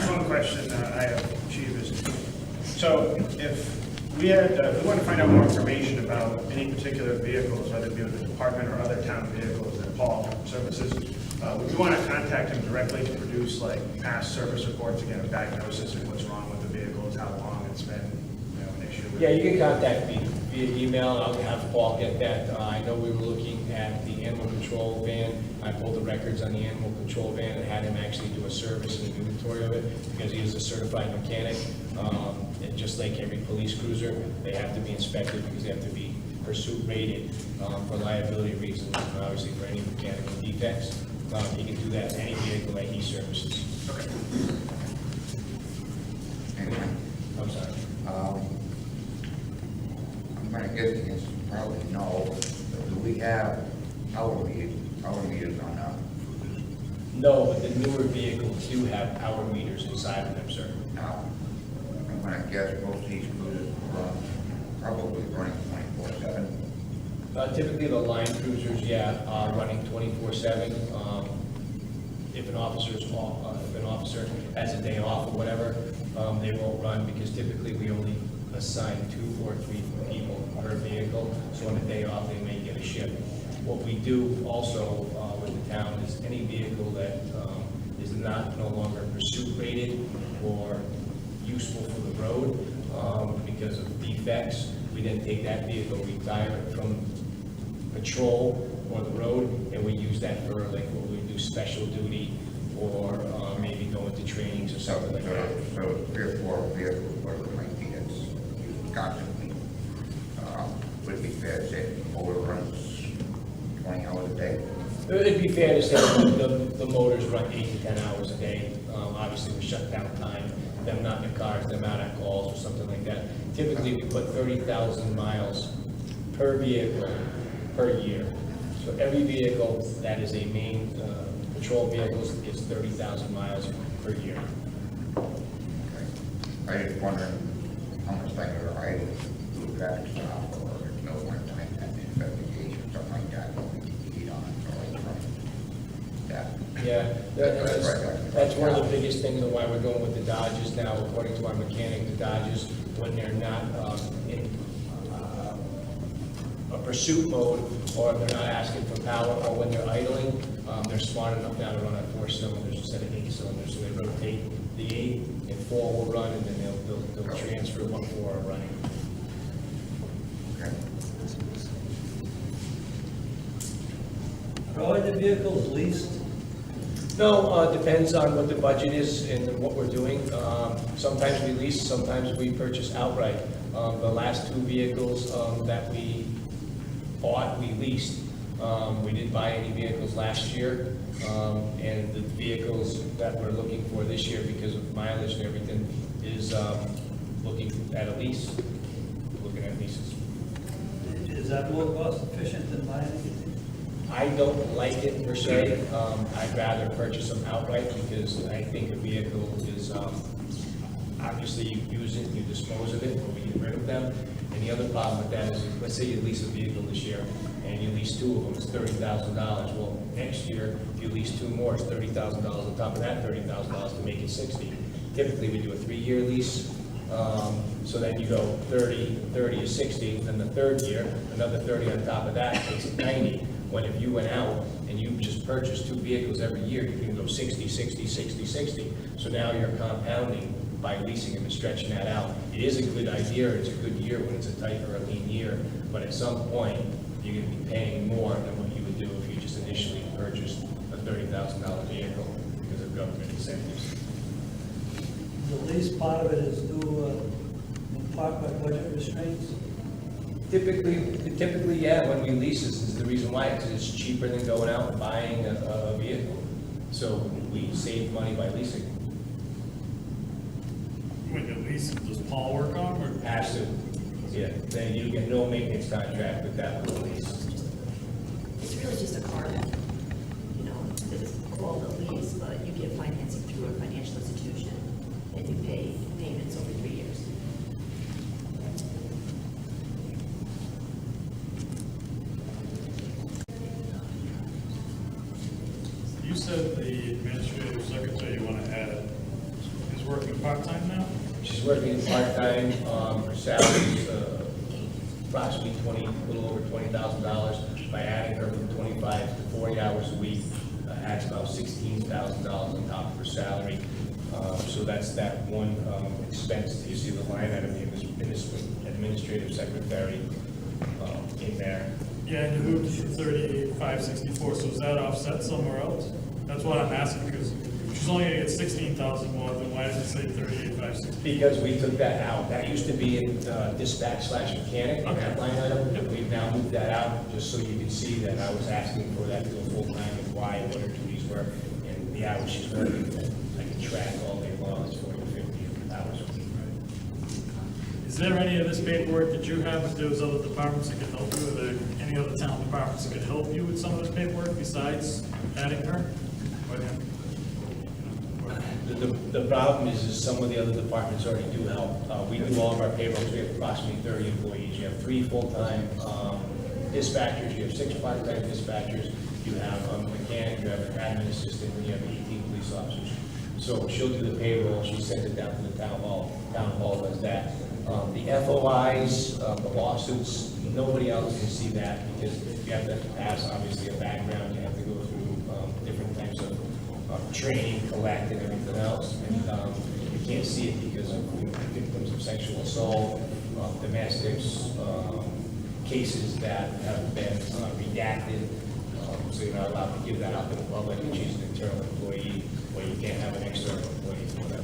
A: One question I have, Chief, is, so if we want to find out more information about any particular vehicles, whether it be with the department or other town vehicles that Paul services, would we want to contact him directly to produce like past service reports to get a diagnosis of what's wrong with the vehicles, how long it's been, an issue?
P: Yeah, you can contact me via email, and I'll have Paul get that. I know we were looking at the animal control van. I pulled the records on the animal control van and had him actually do a service and an inventory of it because he is a certified mechanic. And just like every police cruiser, they have to be inspected because they have to be pursuit rated for liability reasons, and obviously for any mechanical defects. He can do that in any vehicle that he services.
A: Okay.
P: I'm sorry.
Q: I'm gonna guess you probably know, but do we have hour meters on our cruisers?
P: No, but the newer vehicles do have hour meters inside of them, sir.
Q: Now, I'm gonna guess most of these cruisers run, probably running 24/7.
P: Typically, the line cruisers, yeah, are running 24/7. If an officer has a day off or whatever, they won't run because typically we only assign 2 or 3 people per vehicle. So on a day off, they may get a shift. What we do also with the town is any vehicle that is no longer pursuit rated or useful for the road because of defects, we then take that vehicle, retire it from patrol or the road, and we use that for like what we do special duty or maybe go into trainings or something like that.
Q: So 3 or 4 vehicles, whatever it might be, that's used constantly. Would it be fair to say the motor runs 20 hours a day?
P: It'd be fair to say the motors run 8 to 10 hours a day. Obviously, we shut down time, them not in the cars, them out on calls or something like that. Typically, we put 30,000 miles per vehicle per year. So every vehicle that is a main
M: patrol vehicles is 30,000 miles per year.
Q: I was wondering how much time you're idle, do a traffic stop, or there's no one time that investigation, something like that, you need on, or from that.
M: Yeah, that's one of the biggest things of why we're going with the Dodges now, according to our mechanic, the Dodges, when they're not in a pursuit mode, or they're not asking for power, or when they're idling, they're smart enough now to run on 4 cylinders instead of 8 cylinders, so they rotate the 8 and 4 will run, and then they'll transfer what 4 are running.
E: Are all the vehicles leased?
M: No, depends on what the budget is and what we're doing. Sometimes we lease, sometimes we purchase outright. The last 2 vehicles that we bought, we leased. We didn't buy any vehicles last year, and the vehicles that we're looking for this year, because of mileage and everything, is looking at a lease, looking at leases.
E: Is that more cost efficient than buying anything?
M: I don't like it per se. I'd rather purchase them outright because I think a vehicle is, obviously you use it, you dispose of it, or we get rid of them. And the other problem with that is, let's say you lease a vehicle this year and you lease 2 of them, it's $30,000. Well, next year, if you lease 2 more, it's $30,000 on top of that $30,000 to make it 60. Typically, we do a 3-year lease. So then you go 30 is 60, then the 3rd year, another 30 on top of that, makes it 90. When if you went out and you just purchased 2 vehicles every year, you can go 60, 60, 60, 60. So now you're compounding by leasing them and stretching that out. It is a good idea, it's a good year when it's a tight or a lean year, but at some point, you're gonna be paying more than what you would do if you just initially purchased a $30,000 vehicle because of government incentives.
E: The lease part of it is due in part by budget restraints?
M: Typically, yeah, when we lease this is the reason why, because it's cheaper than going out and buying a vehicle. So we save money by leasing.
L: When you lease, does Paul work on them, or?
M: Has to, yeah, then you get no maintenance contract with that little lease.
R: It's really just a car that, you know, it's called a lease, but you get financing through a financial institution, and you pay payments over 3 years.
L: You said the administrative secretary you want to add is working part-time now?
M: She's working part-time, her salary is approximately a little over $20,000. By adding her from 25 to 40 hours a week, adds about $16,000 on top of her salary. So that's that one expense. You see the line item, the administrative secretary in there.
L: Yeah, and you moved to 38,564, so is that offset somewhere else? That's what I'm asking, because she's only gonna get 16,000 more, then why does it say 38,564?
M: Because we took that out. That used to be in dispatch/mechanic, that line item. We've now moved that out, just so you can see that I was asking for that to go full-time and why and what her duties were. And the hours she's working, I can track all day long, it's 40 to 50 hours a week.
L: Is there any of this paperwork that you have, if there was other departments that could help you, or there any other town departments that could help you with some of this paperwork besides adding her?
M: The problem is some of the other departments already do help. We do all of our payrolls. We have approximately 30 employees. You have 3 full-time dispatchers, you have 6 part-time dispatchers, you have a mechanic, you have an admin assistant, and you have 18 police officers. So she'll do the payroll, she sends it down to the town hall does that. The FOIs, the lawsuits, nobody else can see that because you have to pass, obviously, a background, you have to go through different types of training, collect, and everything else. And you can't see it because of victims of sexual assault, domestics, cases that have been redacted. So you're not allowed to give that out to the public, and she's an internal employee, or you can't have an external employee for that.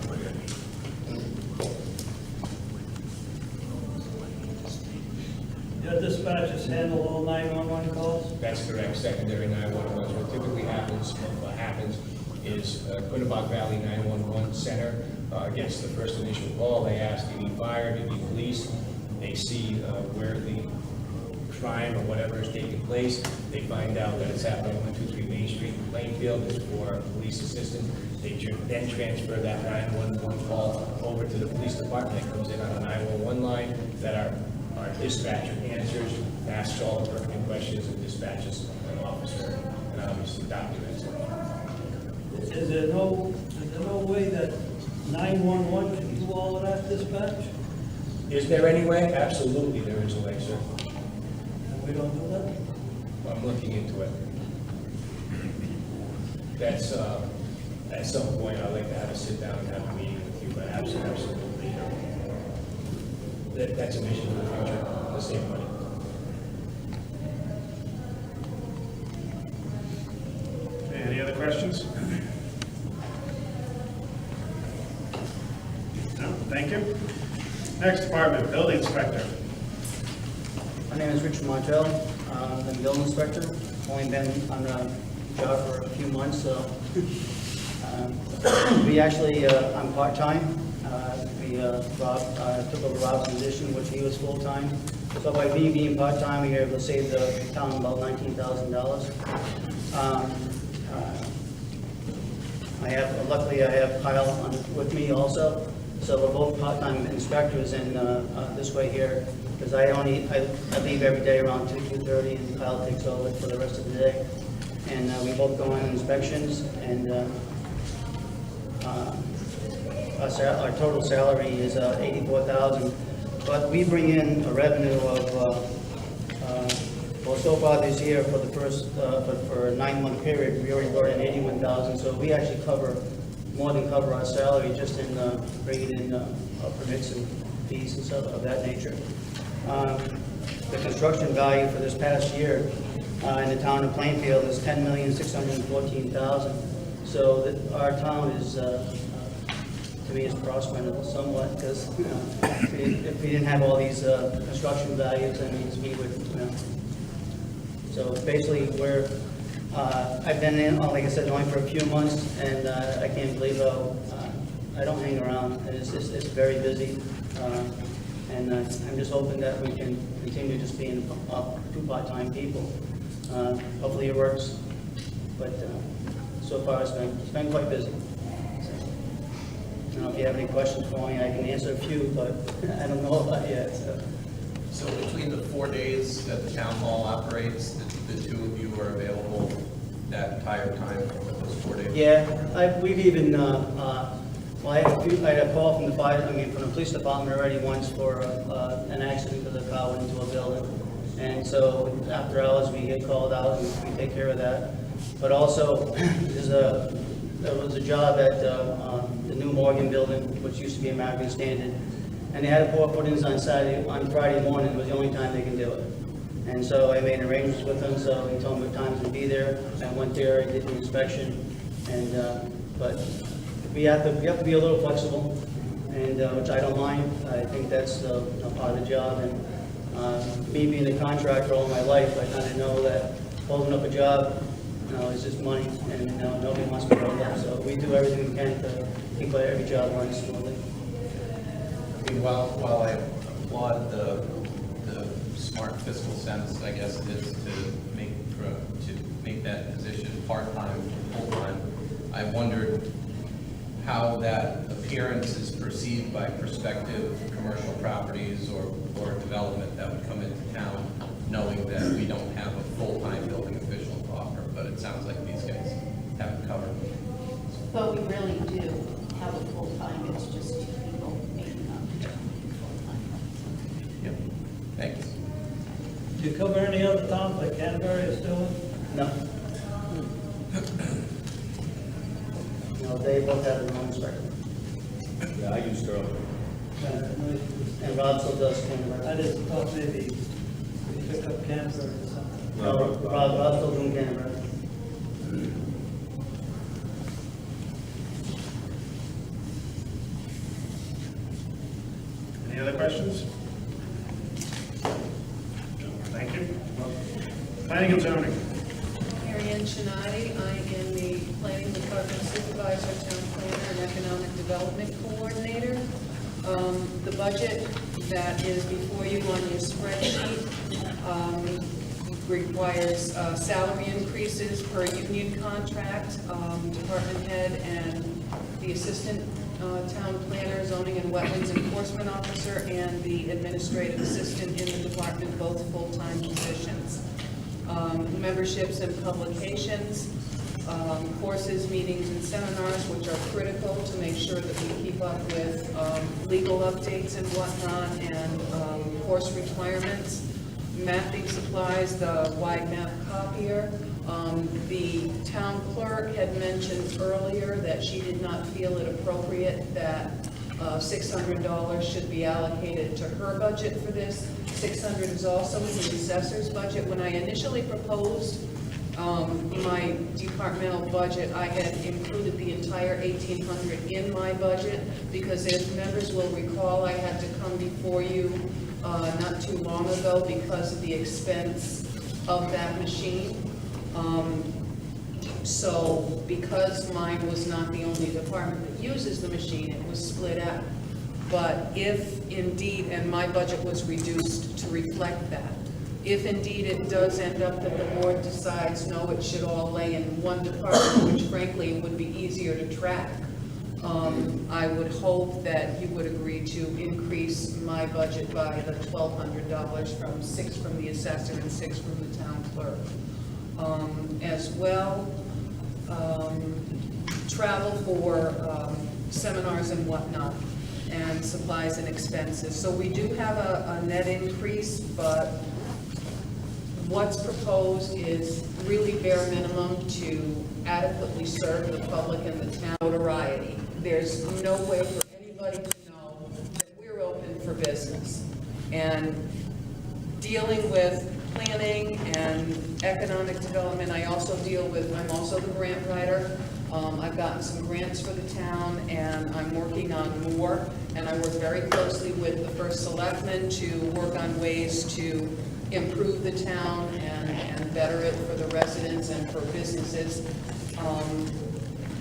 E: Your dispatchers handle all 911 calls?
M: That's correct, secondary 911. What typically happens is Quinnebog Valley 911 Center gets the first initial call. They ask, do you need fire, do you need police? They see where the crime or whatever is taking place. They find out that it's happening on 123 Main Street in Plainfield.
P: Plainfield is for police assistant. They then transfer that 911 call over to the police department. It comes in on the 911 line that our dispatcher answers, asks all the pertinent questions, and dispatches an officer, and obviously documents it.
E: Is there no way that 911 can do all of that dispatch?
P: Is there any way? Absolutely, there is a way, sir.
E: And we don't do that?
P: I'm looking into it. That's, at some point, I'd like to have a sit down and have a meeting with you, but absolutely. That's a vision for the future, to save money.
A: Any other questions? No, thank you. Next department, building inspector.
S: My name is Richard Montel. I'm the building inspector. Only been on the job for a few months, so we actually, I'm part-time. Rob took over Rob's position, which he was full-time. So by me being part-time, we were able to save the town about $19,000. Luckily I have Kyle with me also. So we're both part-time inspectors, and this way here, because I leave every day around 2:30, and Kyle takes over for the rest of the day. And we both go on inspections, and our total salary is $84,000. But we bring in a revenue of, well, so far this year, for the first, for a 9-month period, we already brought in $81,000. So we actually more than cover our salary just in bringing in permits and fees and stuff of that nature. The construction value for this past year in the town of Plainfield is $10,614,000. So that our town is, to me, is prospering somewhat, because if we didn't have all these construction values, then we would, So basically, I've been in, like I said, only for a few months, and I can't believe how I don't hang around. It's very busy, and I'm just hoping that we can continue just being two part-time people. Hopefully it works, but so far it's been quite busy. So, I don't know if you have any questions for me. I can answer a few, but I don't know about yet.
C: So between the 4 days that the town hall operates, the two of you are available that entire time for those 4 days?
S: Yeah, we've even, well, I had a call from from the police department already once for an accident because a car went into a building. And so after hours, we get called out and we take care of that. But also, there was a job at the new Morgan building, which used to be American Standard. And they had a pour footings on Friday morning. It was the only time they can do it. And so I made arrangements with them, so he told me what times to be there. I went there, I did the inspection, and but we have to be a little flexible, and which I don't mind. I think that's part of the job. And me being a contractor all my life, I kind of know that holding up a job, is just money, and nobody wants to hold up. So we do everything we can to keep every job running smoothly.
C: I mean, while I applaud the smart fiscal sense, I guess it is to make that position part-time to full-time, I wondered how that appearance is perceived by prospective commercial properties or development that would come into town, knowing that we don't have a full-time building official to offer, but it sounds like these guys have it covered.
D: But we really do have a full-time, it's just two people making up full-time.
C: Yep, thanks.
E: Do you cover any other towns like Canterbury is doing?
S: No. No, they both have their own inspector.
O: Yeah, I use Sterling.
S: And Rob still does Canterbury.
E: I just thought maybe we pick up Canterbury or something.
S: No, Rob's still doing Canterbury.
A: Any other questions? Thank you. Planning and zoning.
T: Mary Ann Shinati, I am the Planning Department Supervisor, Town Planner, and Economic Development Coordinator. The budget that is before you on your spreadsheet requires salary increases per union contract, department head and the assistant town planner, zoning and wetlands enforcement officer, and the administrative assistant in the department, both full-time positions. Memberships and publications, courses, meetings, and seminars, which are critical to make sure that we keep up with legal updates and whatnot, and course requirements. Mapping supplies, the wide map copier. The town clerk had mentioned earlier that she did not feel it appropriate that $600 should be allocated to her budget for this. $600 is also in the assessor's budget. When I initially proposed my departmental budget, I had included the entire $1,800 in my budget, because as members will recall, I had to come before you not too long ago because of the expense of that machine. So because mine was not the only department that uses the machine, it was split out. But if indeed, and my budget was reduced to reflect that, if indeed it does end up that the board decides, no, it should all lay in one department, which frankly would be easier to track, I would hope that you would agree to increase my budget by the $1,200, from $6 from the assessor and $6 from the town clerk. As well, travel for seminars and whatnot, and supplies and expenses. So we do have a net increase, but what's proposed is really bare minimum to adequately serve the public and the town. Notoriety. There's no way for anybody to know that we're open for business. And dealing with planning and economic development, I'm also the grant writer. I've gotten some grants for the town, and I'm working on more, and I work very closely with the first selectman to work on ways to improve the town and better it for the residents and for businesses.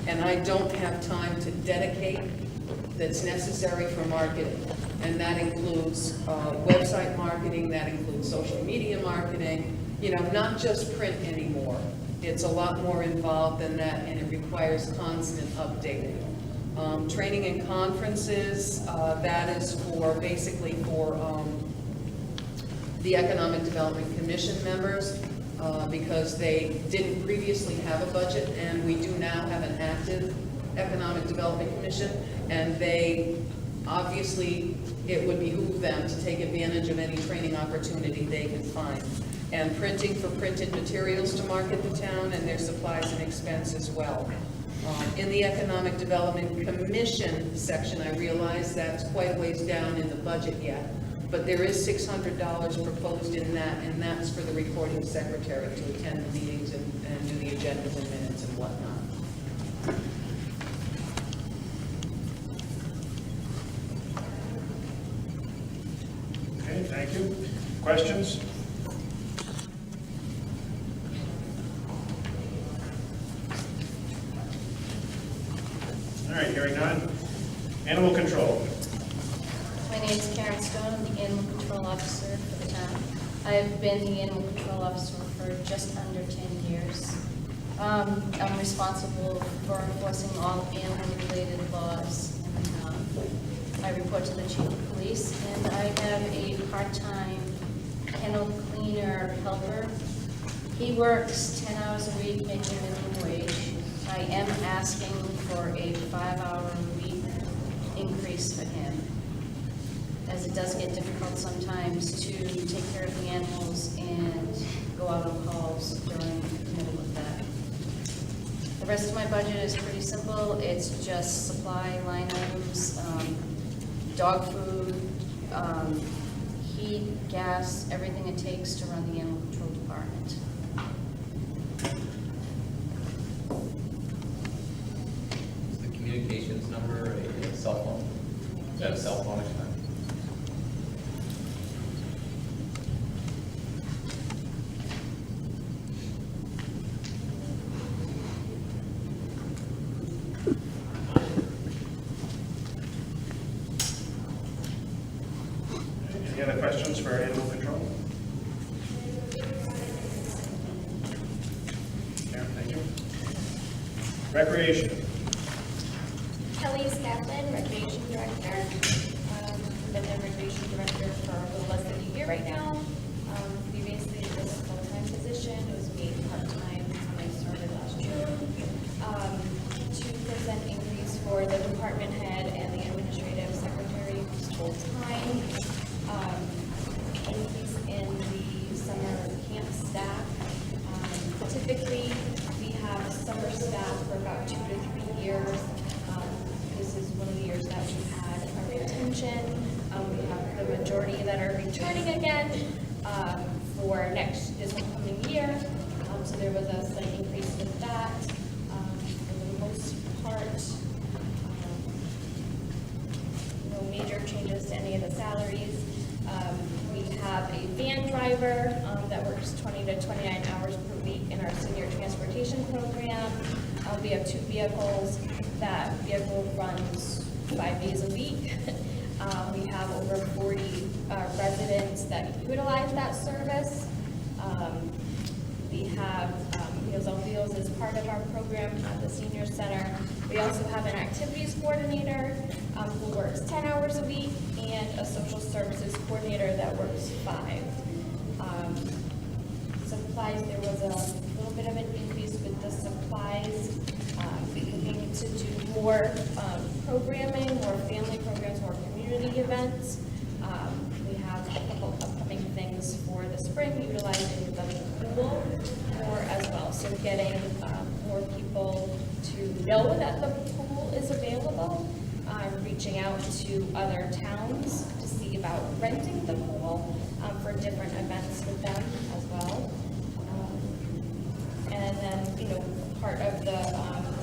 T: And I don't have time to dedicate that's necessary for marketing. And that includes website marketing, that includes social media marketing, not just print anymore. It's a lot more involved than that, and it requires constant updating. Training and conferences, that is basically for the Economic Development Commission members, because they didn't previously have a budget, and we do now have an active Economic Development Commission, and they, obviously, it would behoove them to take advantage of any training opportunity they can find. And printing for printed materials to market the town, and their supplies and expense as well. In the Economic Development Commission section, I realize that's quite a ways down in the budget yet, but there is $600 proposed in that, and that's for the recording secretary to attend the meetings and do the agendas and minutes and whatnot.
A: Okay, thank you. Questions? All right, hearing none. Animal control.
U: My name is Karen Stone. I'm the animal control officer for the town. I've been the animal control officer for just under 10 years. I'm responsible for enforcing all animal-related laws. And, I report to the chief of police, and I have a part-time kennel cleaner helper. He works 10 hours a week, making minimum wage. I am asking for a 5-hour-a-week increase for him, as it does get difficult sometimes to take care of the animals and go out on calls during the middle of that. The rest of my budget is pretty simple. It's just supply line items, dog food, heat, gas, everything it takes to run the animal control department.
C: Is the communications number a cell phone? Is that a cell phone expense?
A: Any other questions for animal control? Recreation.
G: Kelly Scatman, Recreation Director. I've been the Recreation Director for a little less than a year right now. Previously, it was a full-time position. It was made part-time when I started last June. 2% increase for the department head and the administrative secretary, who's full-time. Increase in the summer camp staff. Typically, we have summer staff for about 2 to 3 years. This is one of the years that we had a retention. We have the majority that are returning again for this upcoming year. So there was a slight increase with that. For the most part, no major changes to any of the salaries. We have a van driver that works 20 to 29 hours per week in our senior transportation program. We have 2 vehicles. That vehicle runs 5 days a week. We have over 40 residents that utilize that service. We have Meals on Wheels as part of our program at the senior center. We also have an activities coordinator who works 10 hours a week and a social services coordinator that works 5. Supplies, there was a little bit of an increase with the supplies. Looking to do more programming, more family programs, more community events. We have a couple upcoming things for the spring, utilizing the pool more as well. So getting more people to know that the pool is available, reaching out to other towns to see about renting the pool for different events with them as well. And then, part of the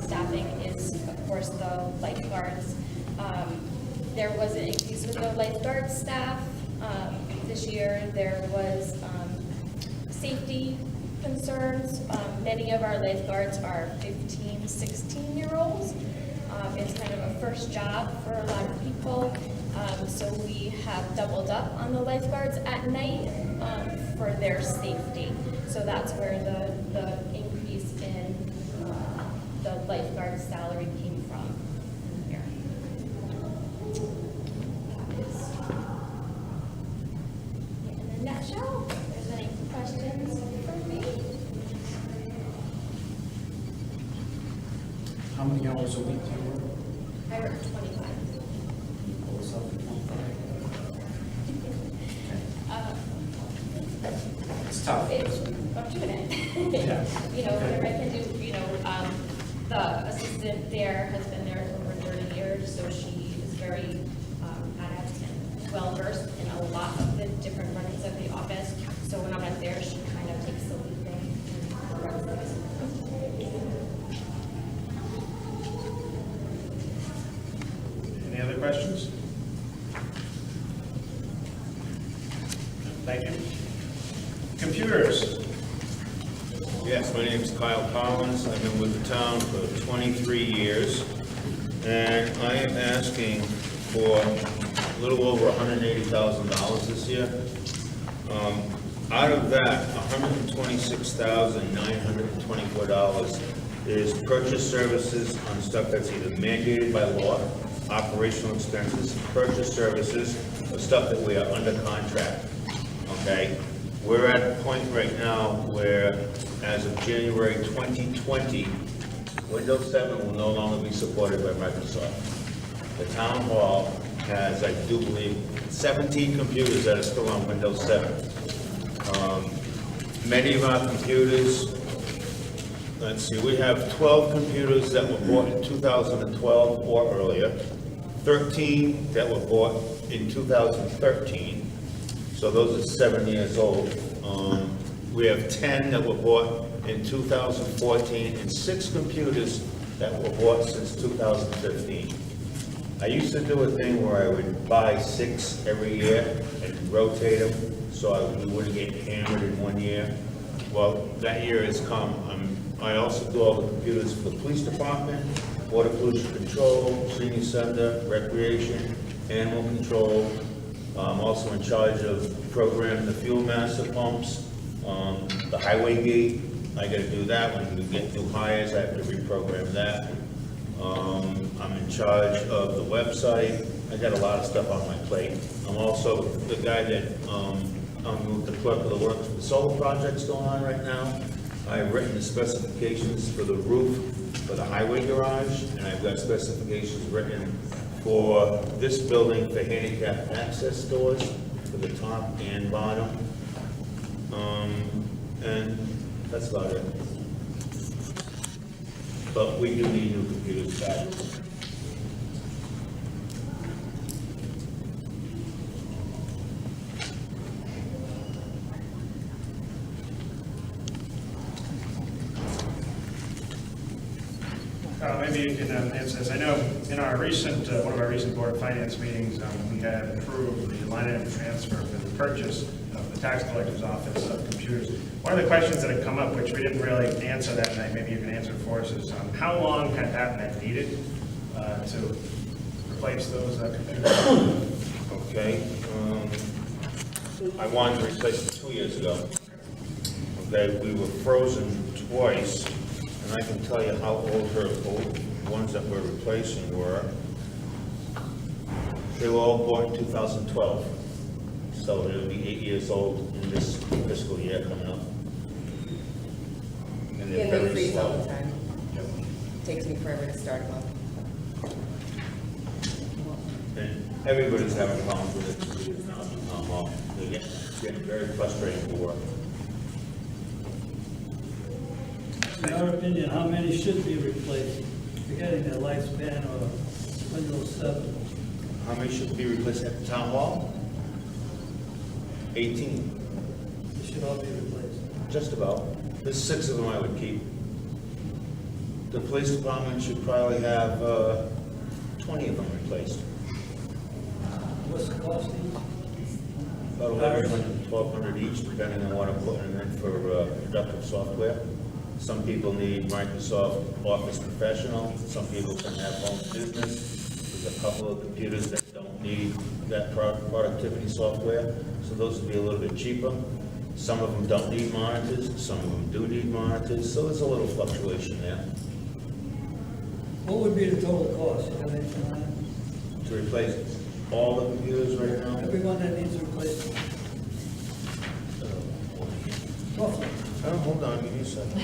G: staffing is, of course, the lifeguards. There was an increase with the lifeguard staff. This year, there was safety concerns. Many of our lifeguards are 15, 16-year-olds. It's kind of a first job for a lot of people. So we have doubled up on the lifeguards at night for their safety. So that's where the increase in the lifeguard salary came from here. That is, in a nutshell. If there's any questions for me?
P: How many hours a week do you work?
G: I work 25.
P: Pull this up to 25. It's tough.
G: I'm doing it.
P: Yeah.
G: Whatever I can do, the assistant there has been there for over 30 years, so she is very adept and well-versed in a lot of the different runnings of the office. So when I'm not there, she kind of takes the lead thing and runs things.
A: Any other questions? Thank you. Computers.
O: Yes, my name is Kyle Collins. I've been with the town for 23 years, and I am asking for a little over $180,000 this year. Out of that, $126,924 is purchase services on stuff that's either mandated by law, operational expenses, purchase services, or stuff that we are under contract, okay? We're at a point right now where, as of January 2020, Windows 7 will no longer be supported by Microsoft. The town hall has, I do believe, 17 computers that are still on Windows 7. Many of our computers, let's see, we have 12 computers that were bought in 2012 or earlier, 13 that were bought in 2013, so those are 7 years old. We have 10 that were bought in 2014 and 6 computers that were bought since 2015. I used to do a thing where I would buy 6 every year and rotate them so we wouldn't get hammered in 1 year. Well, that year has come. I also do all the computers for the police department, water pollution control, senior center, recreation, animal control. I'm also in charge of programming the fuel master pumps, the highway gate, I gotta do that. When we get new hires, I have to reprogram that. I'm in charge of the website. I got a lot of stuff on my plate. I'm also the guy that, I'm the clerk of the works for the solar projects going on right now. I've written the specifications for the roof for the highway garage, and I've got specifications written for this building for handicap access doors for the top and bottom. And that's about it. But we do need new computers back.
A: Maybe you can answer this. I know in our recent, one of our recent Board of Finance meetings, we had approved the line item transfer for the purchase of the tax collector's office of computers. One of the questions that had come up, which we didn't really answer that night, maybe you can answer for us, is how long had that needed to replace those computers?
O: Okay. I wanted to replace it 2 years ago. Okay, we were frozen twice. And I can tell you how old her old ones that we're replacing were. They were all bought in 2012. So they'll be 8 years old in this fiscal year coming up. And they're
H: Yeah, they
O: very
H: freeze all
O: slow.
H: the time. Takes me forever to start them up.
O: And everybody's having problems with it. Computers now. They're getting very frustrating to work.
E: In your opinion, how many should be replaced, forgetting their lifespan or Windows 7?
O: How many should be replaced at the town hall? 18.
E: They should all be replaced.
O: Just about. There's 6 of them I would keep. The police department should probably have 20 of them replaced.
E: What's the cost each?
O: About 1,100, 1,200 each, depending on what I'm putting in for productive software. Some people need Microsoft Office Professional. Some people can have home business. There's a couple of computers that don't need that productivity software, so those would be a little bit cheaper. Some of them don't need monitors. Some of them do need monitors, so there's a little fluctuation there.
E: What would be the total cost? You have anything on it?
O: To replace all the computers right now?
E: Everyone that needs replacement? Roughly.
O: Oh, hold on, give me a second.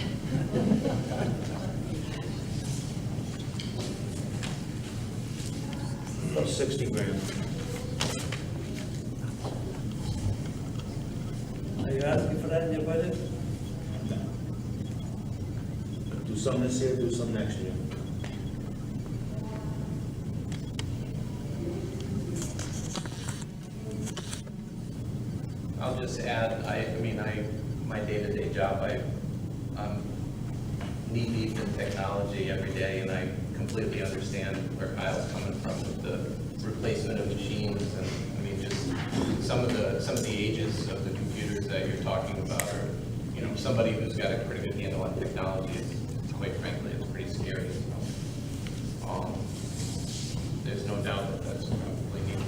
O: About 60 grand.
E: Are you asking for that in your budget?
O: Do some this year, do some next year.
C: I'll just add, my day-to-day job, I'm knee-deep in technology every day, and I completely understand where Kyle's coming from with the replacement of machines, and, just some of the ages of the computers that you're talking about are, somebody who's got a pretty good handle on technology, quite frankly, it's pretty scary. There's no doubt that that's probably needed.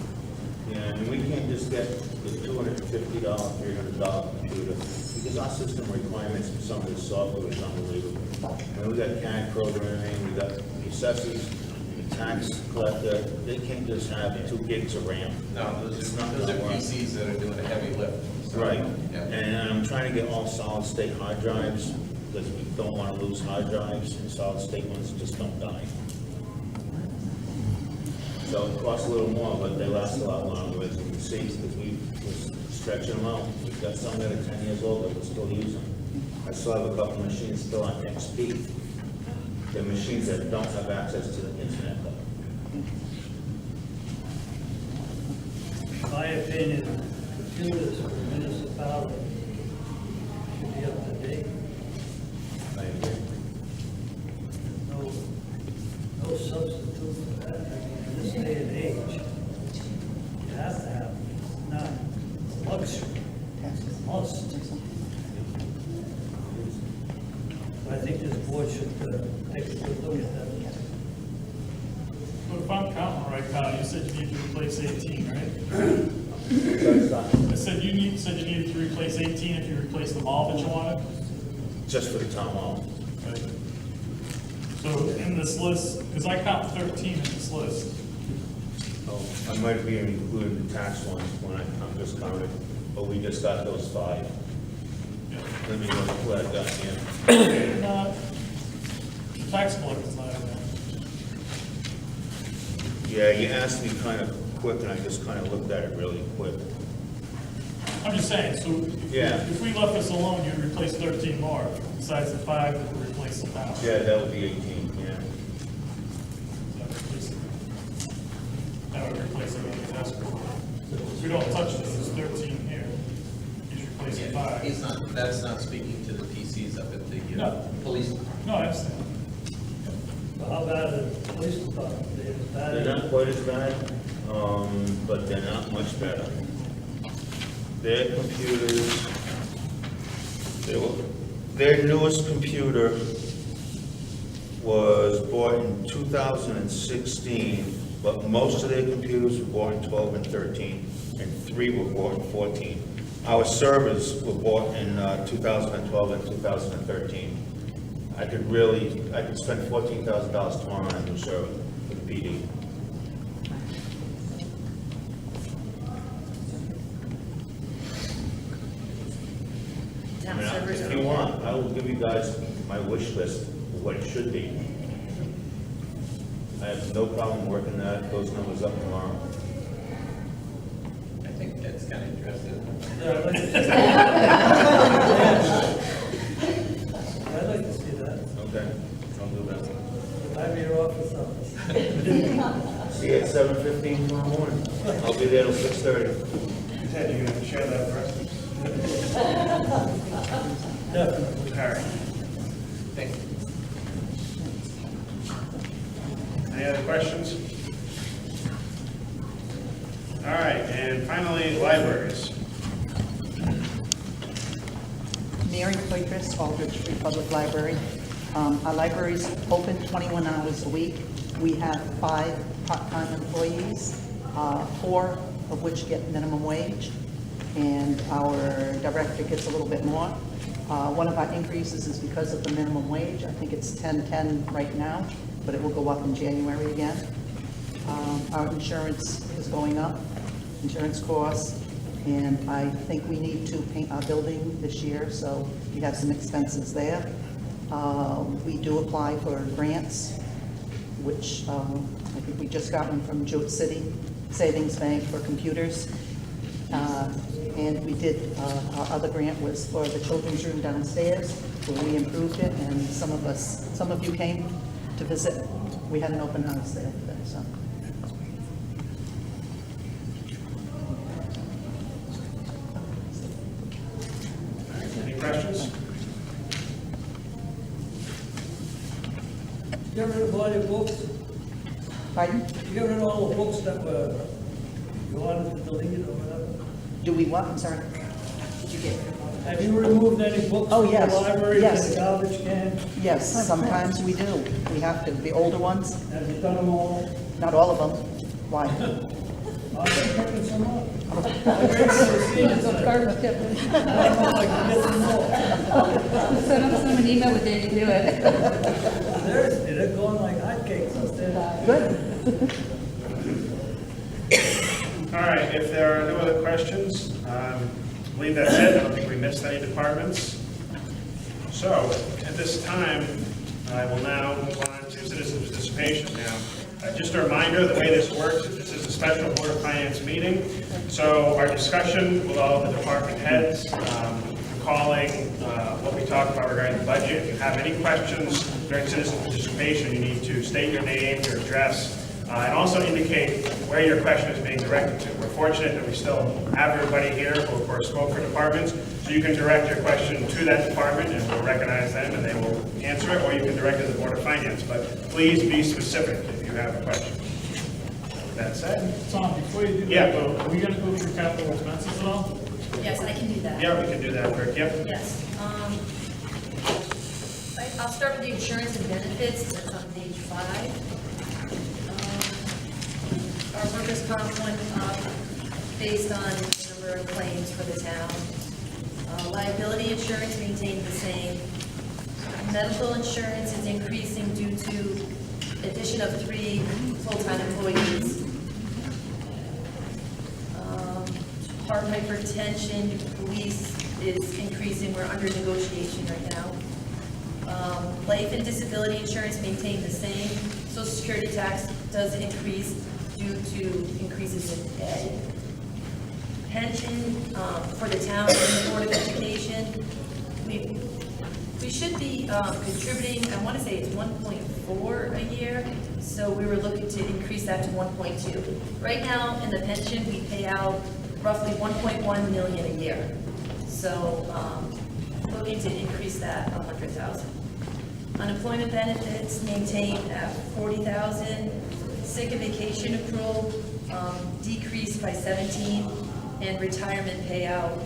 O: Yeah, and we can't just get the $250, $300 computer, because our system requirements for some of this software is unbelievable. We got CAD programming, we got the assessors, the tax collector, they can't just have 2 gigs of RAM.
C: No, those
O: It's
C: are
O: not gonna work.
C: PCs that are doing a heavy lift. So,
O: Right,
C: yeah.
O: and I'm trying to get all solid-state hard drives, because we don't want to lose hard drives, and solid-state ones just don't die. So it costs a little more, but they last a lot longer, as you can see, because we're stretching them out. We've got some that are 10 years old that we're still using. I still have a couple machines still on XP. They're machines that don't have access to the internet, though.
E: In my opinion, computers for municipality should be up to date.
O: I agree.
E: No substitute for that. In this day and age, you have to have, it. Not luxury, must. I think this board should take a good look at that.
L: But if I'm counting right, Kyle, you said you need to replace 18, right? I said you needed to replace 18 if you replace them all that you wanted?
O: just for the town hall.
L: Right. So in this list, because I count 13 in this list,
O: Oh, I might be including the tax ones when I'm just counting, but we just got those 5. Let me look what I got here.
L: not, tax collector's not in there.
O: Yeah, you asked me kind of quick, and I just kind of looked at it really quick.
L: I'm just saying, so
O: Yeah.
L: if we left this alone, you'd replace 13 more, besides the 5 that we're replacing now.
O: Yeah, that would be 18, yeah.
L: That would replace it with the task force. If we don't touch this, there's 13 here. He's replacing 5.
C: He's not, that's not speaking to the PCs up at the
L: No.
C: police department.
L: No, I understand.
E: Well, how bad is the police department? They as bad
O: They're
E: as-
O: not quite as bad, but they're not much better. Their computers, their newest computer was bought in 2016, but most of their computers were bought in 12 and 13, and 3 were bought in 14. Our servers were bought in 2012 and 2013. I could spend $14,000 tomorrow on a new server for the PD. I mean, if you want, I will give you guys my wish list of what it should be. I have no problem working those numbers up tomorrow.
C: I think Ed's kind of interested.
E: I'd like to see that.
O: Okay, I'll do that.
E: I'm your office hours.
O: See you at 7:15 tomorrow morning. I'll be there till 6:30.
A: Ted, you gonna share that for us?
E: Definitely.
A: All right.
C: Thank you.
A: Any other questions? All right, and finally, libraries.
I: Mary Poitras, Aldrich Free Public Library. Our library's open 21 hours a week. We have 5 part-time employees, 4 of which get minimum wage, and our director gets a little bit more. One of our increases is because of the minimum wage. I think it's 10.10 right now, but it will go up in January again. Our insurance is going up, insurance costs, and I think we need to paint our building this year, so we have some expenses there. We do apply for grants, which I think we just got one from Jewett City Savings Bank for computers. And we did, our other grant was for the children's room downstairs, where we improved it, and some of you came to visit. We had an open house there today, so.
A: Any questions?
E: Get rid of all your books?
I: Pardon?
E: You get rid of all the books that were, you wanted to delete or whatever?
I: Do we what? I'm sorry. Did you get?
E: Have you removed any books
I: Oh,
E: from
I: yes.
E: the library,
I: Yes.
E: in the garbage can?
I: Yes, sometimes we do. We have to, the older ones,
E: Have you done them all?
I: not all of them. Why?
E: I'm just picking some up.
V: Send them an email with Danny, do it.
E: Seriously, they're going like hotcakes upstairs.
I: Good.
A: All right, if there are no other questions, I believe that's it. I don't think we missed any departments. So, at this time, I will now move on to citizen participation. Now, just a reminder, the way this works, this is a special Board of Finance meeting. So our discussion with all of the department heads, calling what we talked about regarding the budget. If you have any questions during citizen participation, you need to state your name, your address, and also indicate where your question is being directed to. We're fortunate that we still have everybody here who, of course, spoke for departments, so you can direct your question to that department, and we'll recognize them, and they will answer it, or you can direct it to the Board of Finance. But please be specific if you have a question. With that said,
L: Tom, before you do
A: Yeah.
L: that, though, are we gonna go through capital expenses at all?
F: Yes, I can do that.
A: yeah, we can do that, Rick. Yep.
F: Yes. I'll start with the insurance and benefits, that's on page 5. Our workers' comp went up based on the number of claims for the town. Liability insurance maintained the same. Medical insurance is increasing due to addition of 3 full-time employees. Heart hypertension, police is increasing, we're under negotiation right now. Life and disability insurance maintain the same. Social security tax does increase due to increases in pay. Pension for the town and the Board of Education, we should be contributing, I want to say it's 1.4 a year, so we were looking to increase that to 1.2. Right now, in the pension, we pay out roughly 1.1 million a year. So looking to increase that 100,000. Unemployment benefits maintained at 40,000. Sick and vacation accrual decreased by 17, and retirement payout,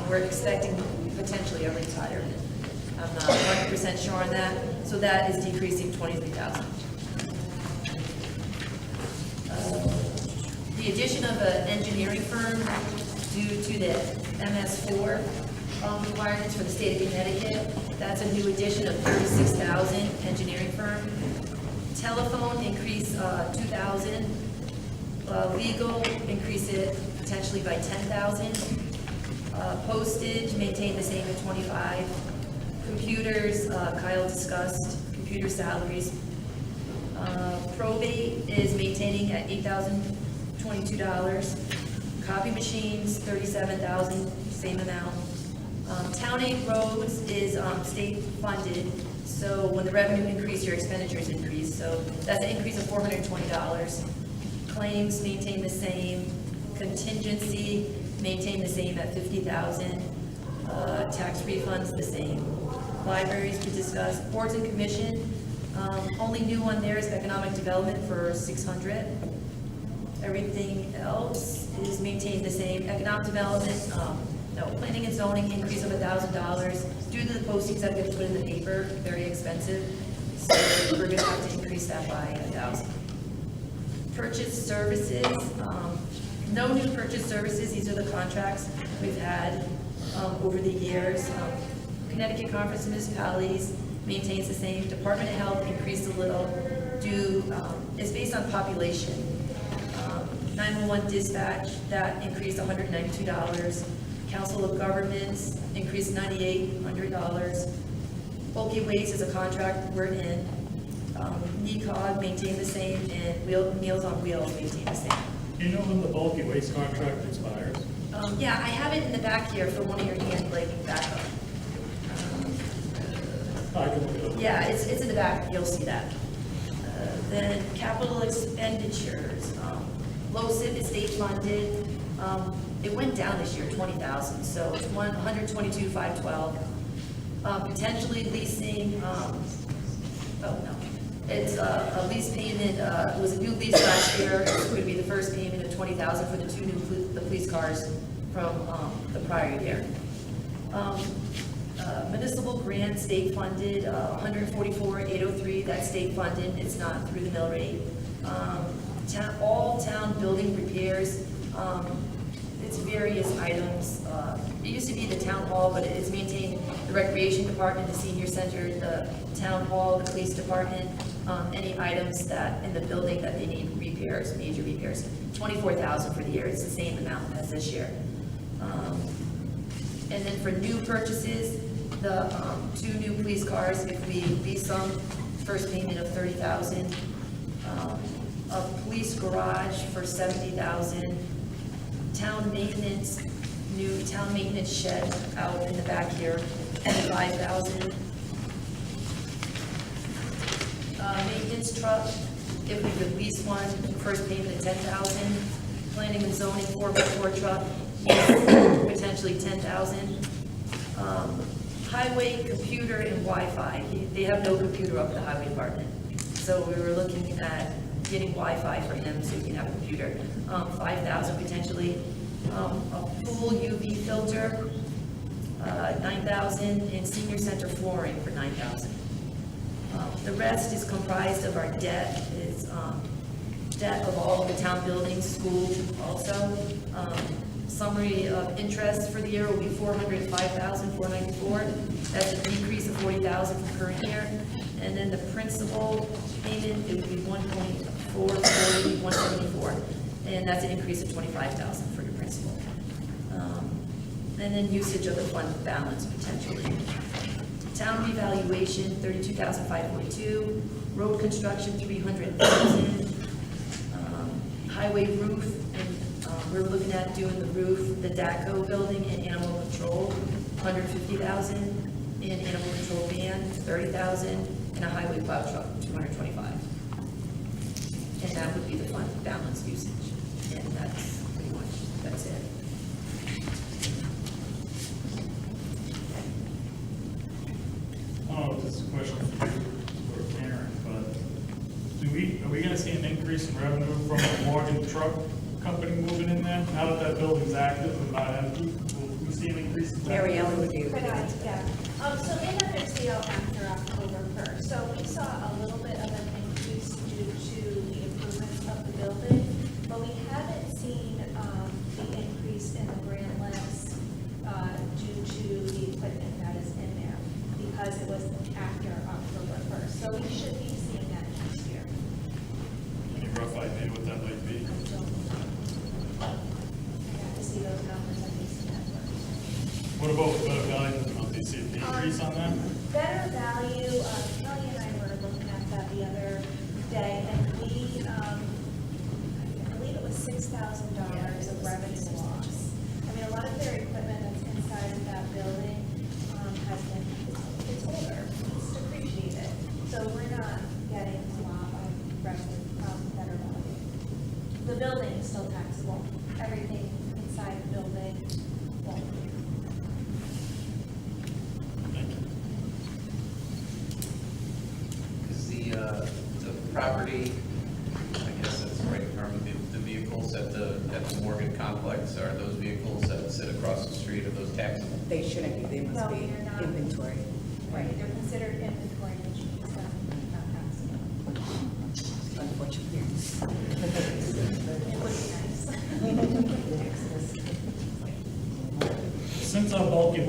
F: we're expecting potentially a retirement. I'm not 100% sure on that, so that is decreasing 23,000. The addition of an engineering firm due to the MS4 requirements for the state of Connecticut, that's a new addition of 36,000, engineering firm. Telephone increase 2,000. Legal increase it potentially by 10,000. Postage maintain the same at 25. Computers, Kyle discussed computer salaries. Probate is maintaining at $8,022. Copy machines, 37,000, same amount. Town aid roads is state funded, so when the revenue increase, your expenditures increase, so that's an increase of $420. Claims maintain the same. Contingency maintain the same at 50,000. Tax refunds the same. Libraries we discussed. Boards and commission, only new one there is economic development for 600. Everything else is maintained the same. Economic development, no, planning and zoning increase of $1,000 due to the postings that we have to put in the paper, very expensive. So we're gonna have to increase that by 1,000. Purchase services, no new purchase services. These are the contracts we've had over the years. Connecticut Conference of Municipalities maintains the same. Department of Health increased a little due, it's based on population. 911 dispatch, that increased $192. Council of Governments increased $9,800. Bulky Waste is a contract we're in. NECOG maintained the same, and Meals on Wheels maintained the same.
L: You know when the bulky waste contract expires?
F: Yeah, I have it in the back here for one of your hand, like, backup.
L: I can look it up.
F: Yeah, it's in the back, you'll see that. Then capital expenditures, LoCIP is state funded. It went down this year, 20,000, so it's 122,512. Potentially leasing, it's a lease payment, it was a new lease last year, it's going to be the first payment of 20,000 for the 2 new police cars from the prior year. Municipal grant, state funded, 144,803, that's state funded, it's not through the mill rate. All town building repairs, it's various items. It used to be the town hall, but it's maintained the recreation department, the senior center, the town hall, the police department, any items that in the building that they need repairs, major repairs. 24,000 for the year, it's the same amount as this year. And then for new purchases, the 2 new police cars, if we lease them, first payment of 30,000. A police garage for 70,000. Town maintenance, new town maintenance shed out in the back here, 5,000. Maintenance truck, if we could lease one, first payment of 10,000. Planning and zoning 4x4 truck, potentially 10,000. Highway computer and Wi-Fi, they have no computer up at the highway department. So we were looking at getting Wi-Fi for him so he can have a computer. 5,000 potentially. A pool UV filter, 9,000, and senior center flooring for 9,000. The rest is comprised of our debt. It's debt of all of the town buildings, school also. Summary of interest for the year will be $405,494. That's a decrease of $40,000 from current year. And then the principal payment, it would be $1.440,174. And that's an increase of $25,000 for your principal. And then usage of the fund balance potentially. Town revaluation, $32,542. Road construction, $300,000. Highway roof, and we're looking at doing the roof, the DACO building and animal control, $150,000. And animal control van, $30,000. And a highway plow truck, $225,000. And that would be the fund balance usage. And that's pretty much, that's it.
L: I don't know if this is a question for you or Karen, but are we gonna see an increase in revenue from the Morgan Truck Company moving in there? Now that that building's active and not empty, will we see an increase in that?
H: Mary Ellen would you?
J: Could I, yeah. So they have their sale after October 1st. So we saw a little bit of an increase due to the improvements of the building, but we haven't seen the increase in the grant list due to the equipment that is in there because it was after October 1st. So we should be seeing that next year.
L: Any rough idea what that might be?
J: I have to see those numbers and see that first.
L: What about better value? Do you see an increase on that?
J: Better value, Kelly and I were looking at that the other day, and we, I believe it was $6,000 of revenue loss. I mean, a lot of their equipment that's inside of that building has been, it's older, it's depreciated. So we're not getting a lot of revenue from better value. The building is still taxable. Everything inside the building won't be.
C: Is the property, I guess that's the right term, the vehicles at the Morgan complex, are those vehicles that sit across the street, are those taxable?
H: They shouldn't be, they must
J: No,
H: be
J: they're not.
H: inventory.
J: Right, they're considered inventory, which means not taxable.
H: Unfortunately.
J: It would be nice.
L: Since our bulky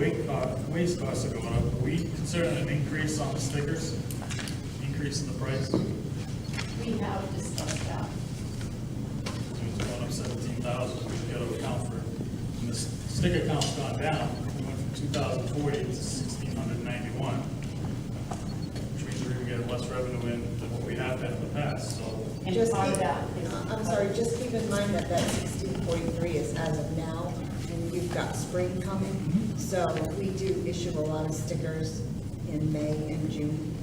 L: waste costs are going up, are we considering an increase on the stickers? Increase in the price?
D: We have discussed that.
L: It's going up 17,000, we've got to account for, and the sticker count's gone down. We went from 2,040 to 1,691, which means we're going to get less revenue in than what we have had in the past, so.
D: And
H: Just
D: part of
H: keep-
D: that is.
H: I'm sorry, just keep in mind that 1643 is as of now, and you've got spring coming. So we do issue a lot of stickers in May and June.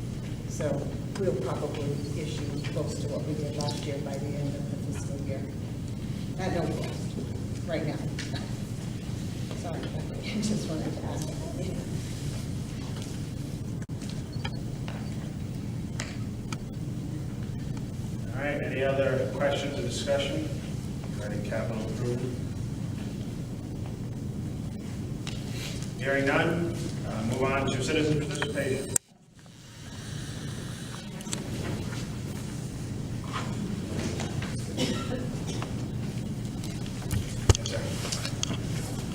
H: So we'll probably issue close to what we did last year by the end of the fiscal year. At no cost, right now. Sorry, I just wanted to ask.
A: All right, any other questions or discussion regarding capital improvement? Hearing none, move on to citizen participation. Yes, sir.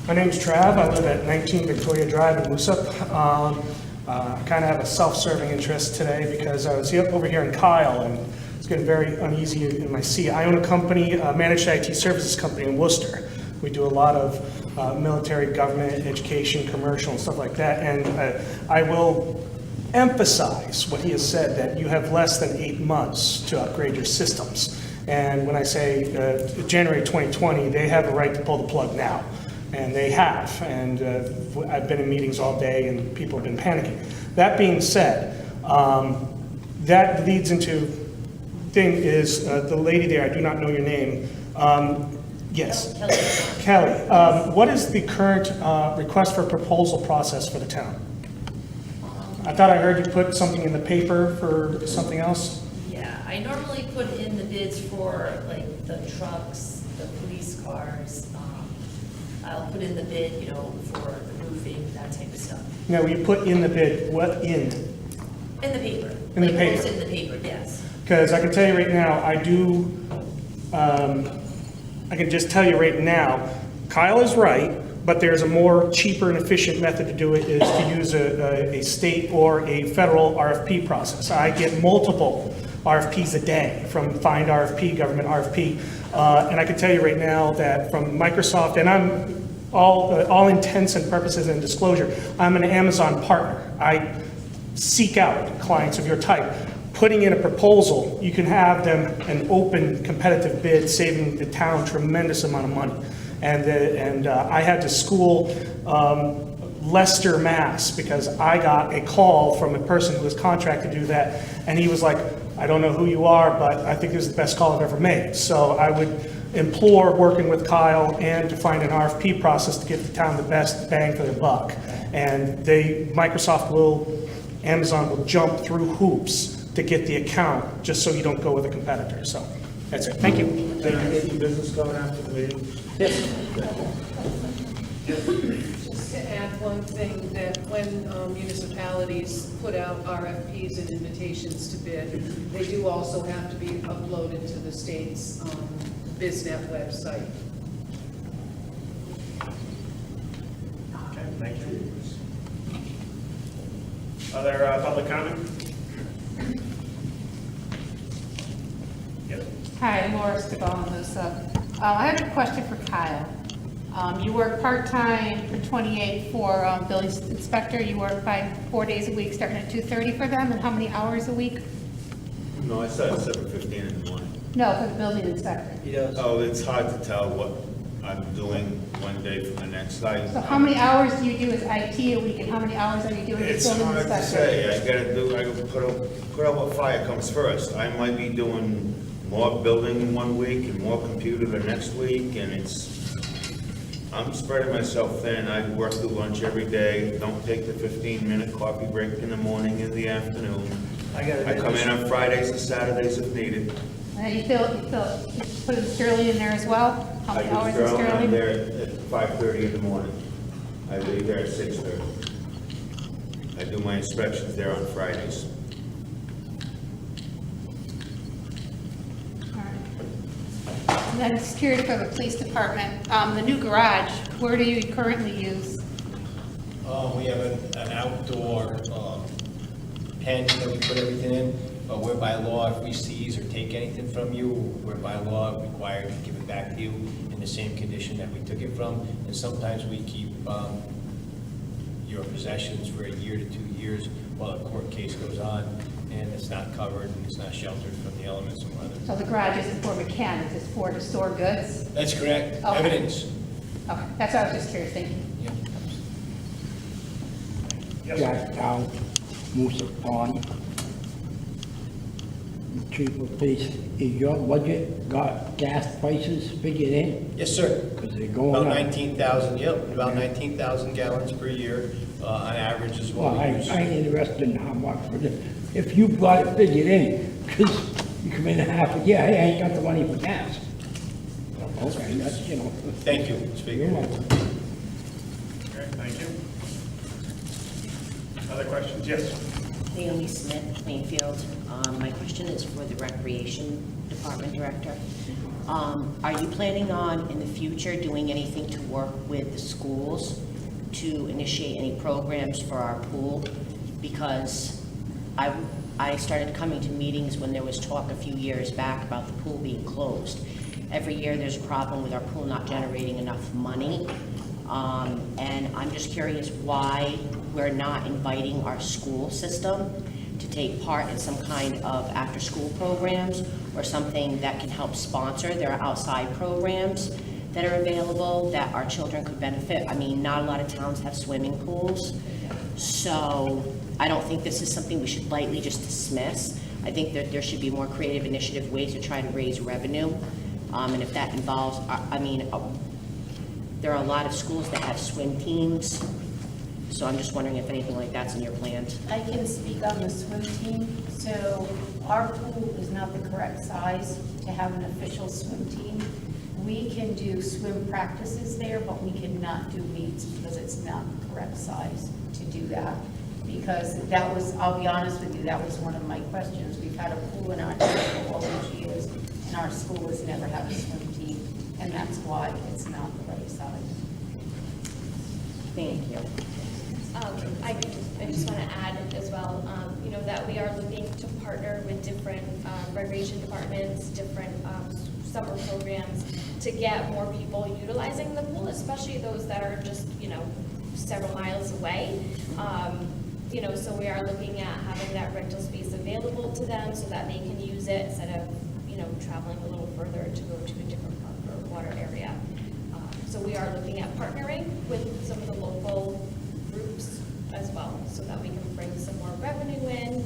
K: My name's Trav. I live at 19 Victoria Drive in Moosup. I kind of have a self-serving interest today because I was over here in Kyle and it's getting very uneasy in my seat. I own a company, a managed IT services company in Worcester. We do a lot of military, government, education, commercial, and stuff like that. And I will emphasize what he has said, that you have less than 8 months to upgrade your systems. And when I say January 2020, they have a right to pull the plug now. And they have. And I've been in meetings all day and people have been panicking. That being said, that leads into thing is the lady there, I do not know your name. Yes. Kelly. What is the current request for proposal process for the town? I thought I heard you put something in the paper for something else?
F: Yeah, I normally put in the bids for like the trucks, the police cars. I'll put in the bid, you know, for the roofing, that type of stuff.
K: No, you put in the bid, what in?
F: In the paper.
K: In the
F: Like,
K: paper.
F: post it in the paper, yes.
K: Because I can tell you right now, I can just tell you right now, Kyle is right, but there's a more cheaper and efficient method to do it, is to use a state or a federal RFP process. I get multiple RFPs a day from Find RFP, Government RFP, and I can tell you right now that from Microsoft, and I'm all intents and purposes and disclosure, I'm an Amazon partner. I seek out clients of your type. Putting in a proposal, you can have them an open competitive bid, saving the town tremendous amount of money. And I had to school Leicester, Mass, because I got a call from a person who was contracted to do that, and he was like, I don't know who you are, but I think this is the best call I've ever made. So I would implore working with Kyle and to find an RFP process to give the town the best bang for their buck. And Amazon will jump through hoops to get the account, just so you don't go with a competitor. So that's it. Thank you.
O: Is there any business going after the meeting?
T: Just to add one thing, that when municipalities put out RFPs and invitations to bid, they do also have to be uploaded to the state's BizNet website.
A: Okay, thank you. Other public comment? Yes.
B: Hi, I'm Laura Stabone. I have a question for Kyle. You work part-time for 28 for building inspector. You work 4 days a week, starting at 2:30 for them, and how many hours a week?
O: No, I start at 7:15 in the morning.
B: No, for the building inspector.
S: He does.
O: Oh, it's hard to tell what I'm doing one day from the next.
B: So how many hours do you do as IT a week, and how many hours are you doing as
O: It's
B: building
O: hard to
B: inspector?
O: say. I gotta put out what fire comes first. I might be doing more building one week and more computer the next week, and I'm spreading myself thin. I work through lunch every day, don't take the 15-minute coffee break in the morning and the afternoon. I come in on Fridays and Saturdays if needed.
B: And you put in Sterling in there as well? How many hours in
O: I'm
B: Sterling?
O: there at 5:30 in the morning. I leave there at 6:30. I do my inspections there on Fridays.
B: And then security for the police department. The new garage, where do you currently use?
P: We have an outdoor pen that we put everything in, but we're by law, if we seize or take anything from you, we're by law required to give it back to you in the same condition that we took it from. And sometimes we keep your possessions for a year to 2 years while a court case goes on, and it's not covered and it's not sheltered from the elements of weather.
B: So the garage isn't for mechanics, it's for to store goods?
P: That's correct.
B: Okay.
P: Evidence.
B: Okay, that's what I was just curious, thank you.
N: Jack Town, Moosa Pond. Chief of Police, is your budget got gas prices figured in?
P: Yes, sir.
N: Because they're going
P: About
N: up.
P: 19,000, yep, about 19,000 gallons per year on average is what
N: Well, I
P: we use.
N: ain't interested in how much, but if you got it figured in, because you come in half a year, hey, I ain't got the money for gas. Okay, that's, you know.
P: Thank you, Speaker.
N: You're welcome.
A: Okay, thank you. Other questions? Yes.
W: Naomi Smith, Plainfield. My question is for the Recreation Department Director. Are you planning on, in the future, doing anything to work with the schools to initiate any programs for our pool? Because I started coming to meetings when there was talk a few years back about the pool being closed. Every year, there's a problem with our pool not generating enough money. And I'm just curious why we're not inviting our school system to take part in some kind of after-school programs or something that can help sponsor. There are outside programs that are available that our children could benefit. I mean, not a lot of towns have swimming pools, so I don't think this is something we should lightly just dismiss. I think that there should be more creative initiative ways to try to raise revenue, and if that involves, there are a lot of schools that have swim teams, so I'm just wondering if anything like that's in your plans.
D: I can speak on the swim team. So our pool is not the correct size to have an official swim team. We can do swim practices there, but we cannot do meets because it's not the correct size to do that. Because that was, I'll be honest with you, that was one of my questions. We've had a pool in our town for all these years, and our school has never had a swim team.
B: and that's why it's not the right size.
W: Thank you.
G: I just want to add as well, that we are looking to partner with different recreation departments, different summer programs to get more people utilizing the pool, especially those that are just, several miles away. So we are looking at having that rental space available to them so that they can use it instead of, traveling a little further to go to a different park or water area. So we are looking at partnering with some of the local groups as well, so that we can bring some more revenue in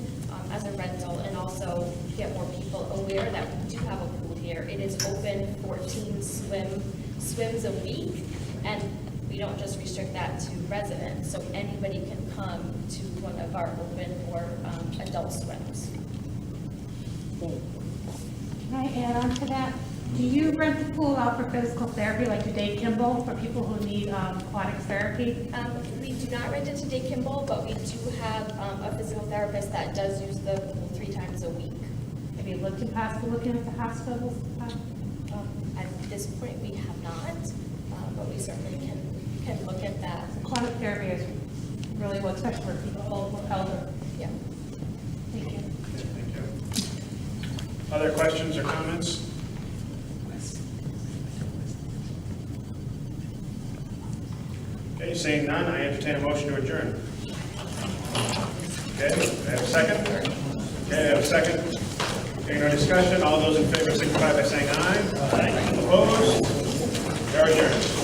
G: as a rental, and also get more people aware that we do have a pool here. It is open 14 swims a week, and we don't just restrict that to residents, so anybody can come to one of our open or adult swims.
B: Can I add on to that? Do you rent the pool out for physical therapy, like to Dave Kimball, for people who need aquatic therapy?
G: We do not rent it to Dave Kimball, but we do have a physical therapist that does use the pool 3 times a week.
B: Have you possibly looking at the hospitals?
G: At this point, we have not, but we certainly can look at that.
B: Aquatic therapy is really what, especially for people older.
G: Yeah.
B: Thank you.
A: Thank you. Other questions or comments? Okay, seeing none, I entertain a motion to adjourn. Okay, I have a second? Okay, I have a second. Okay, no discussion. All those in favor signify by saying aye. Aye. Opposed? We are adjourned.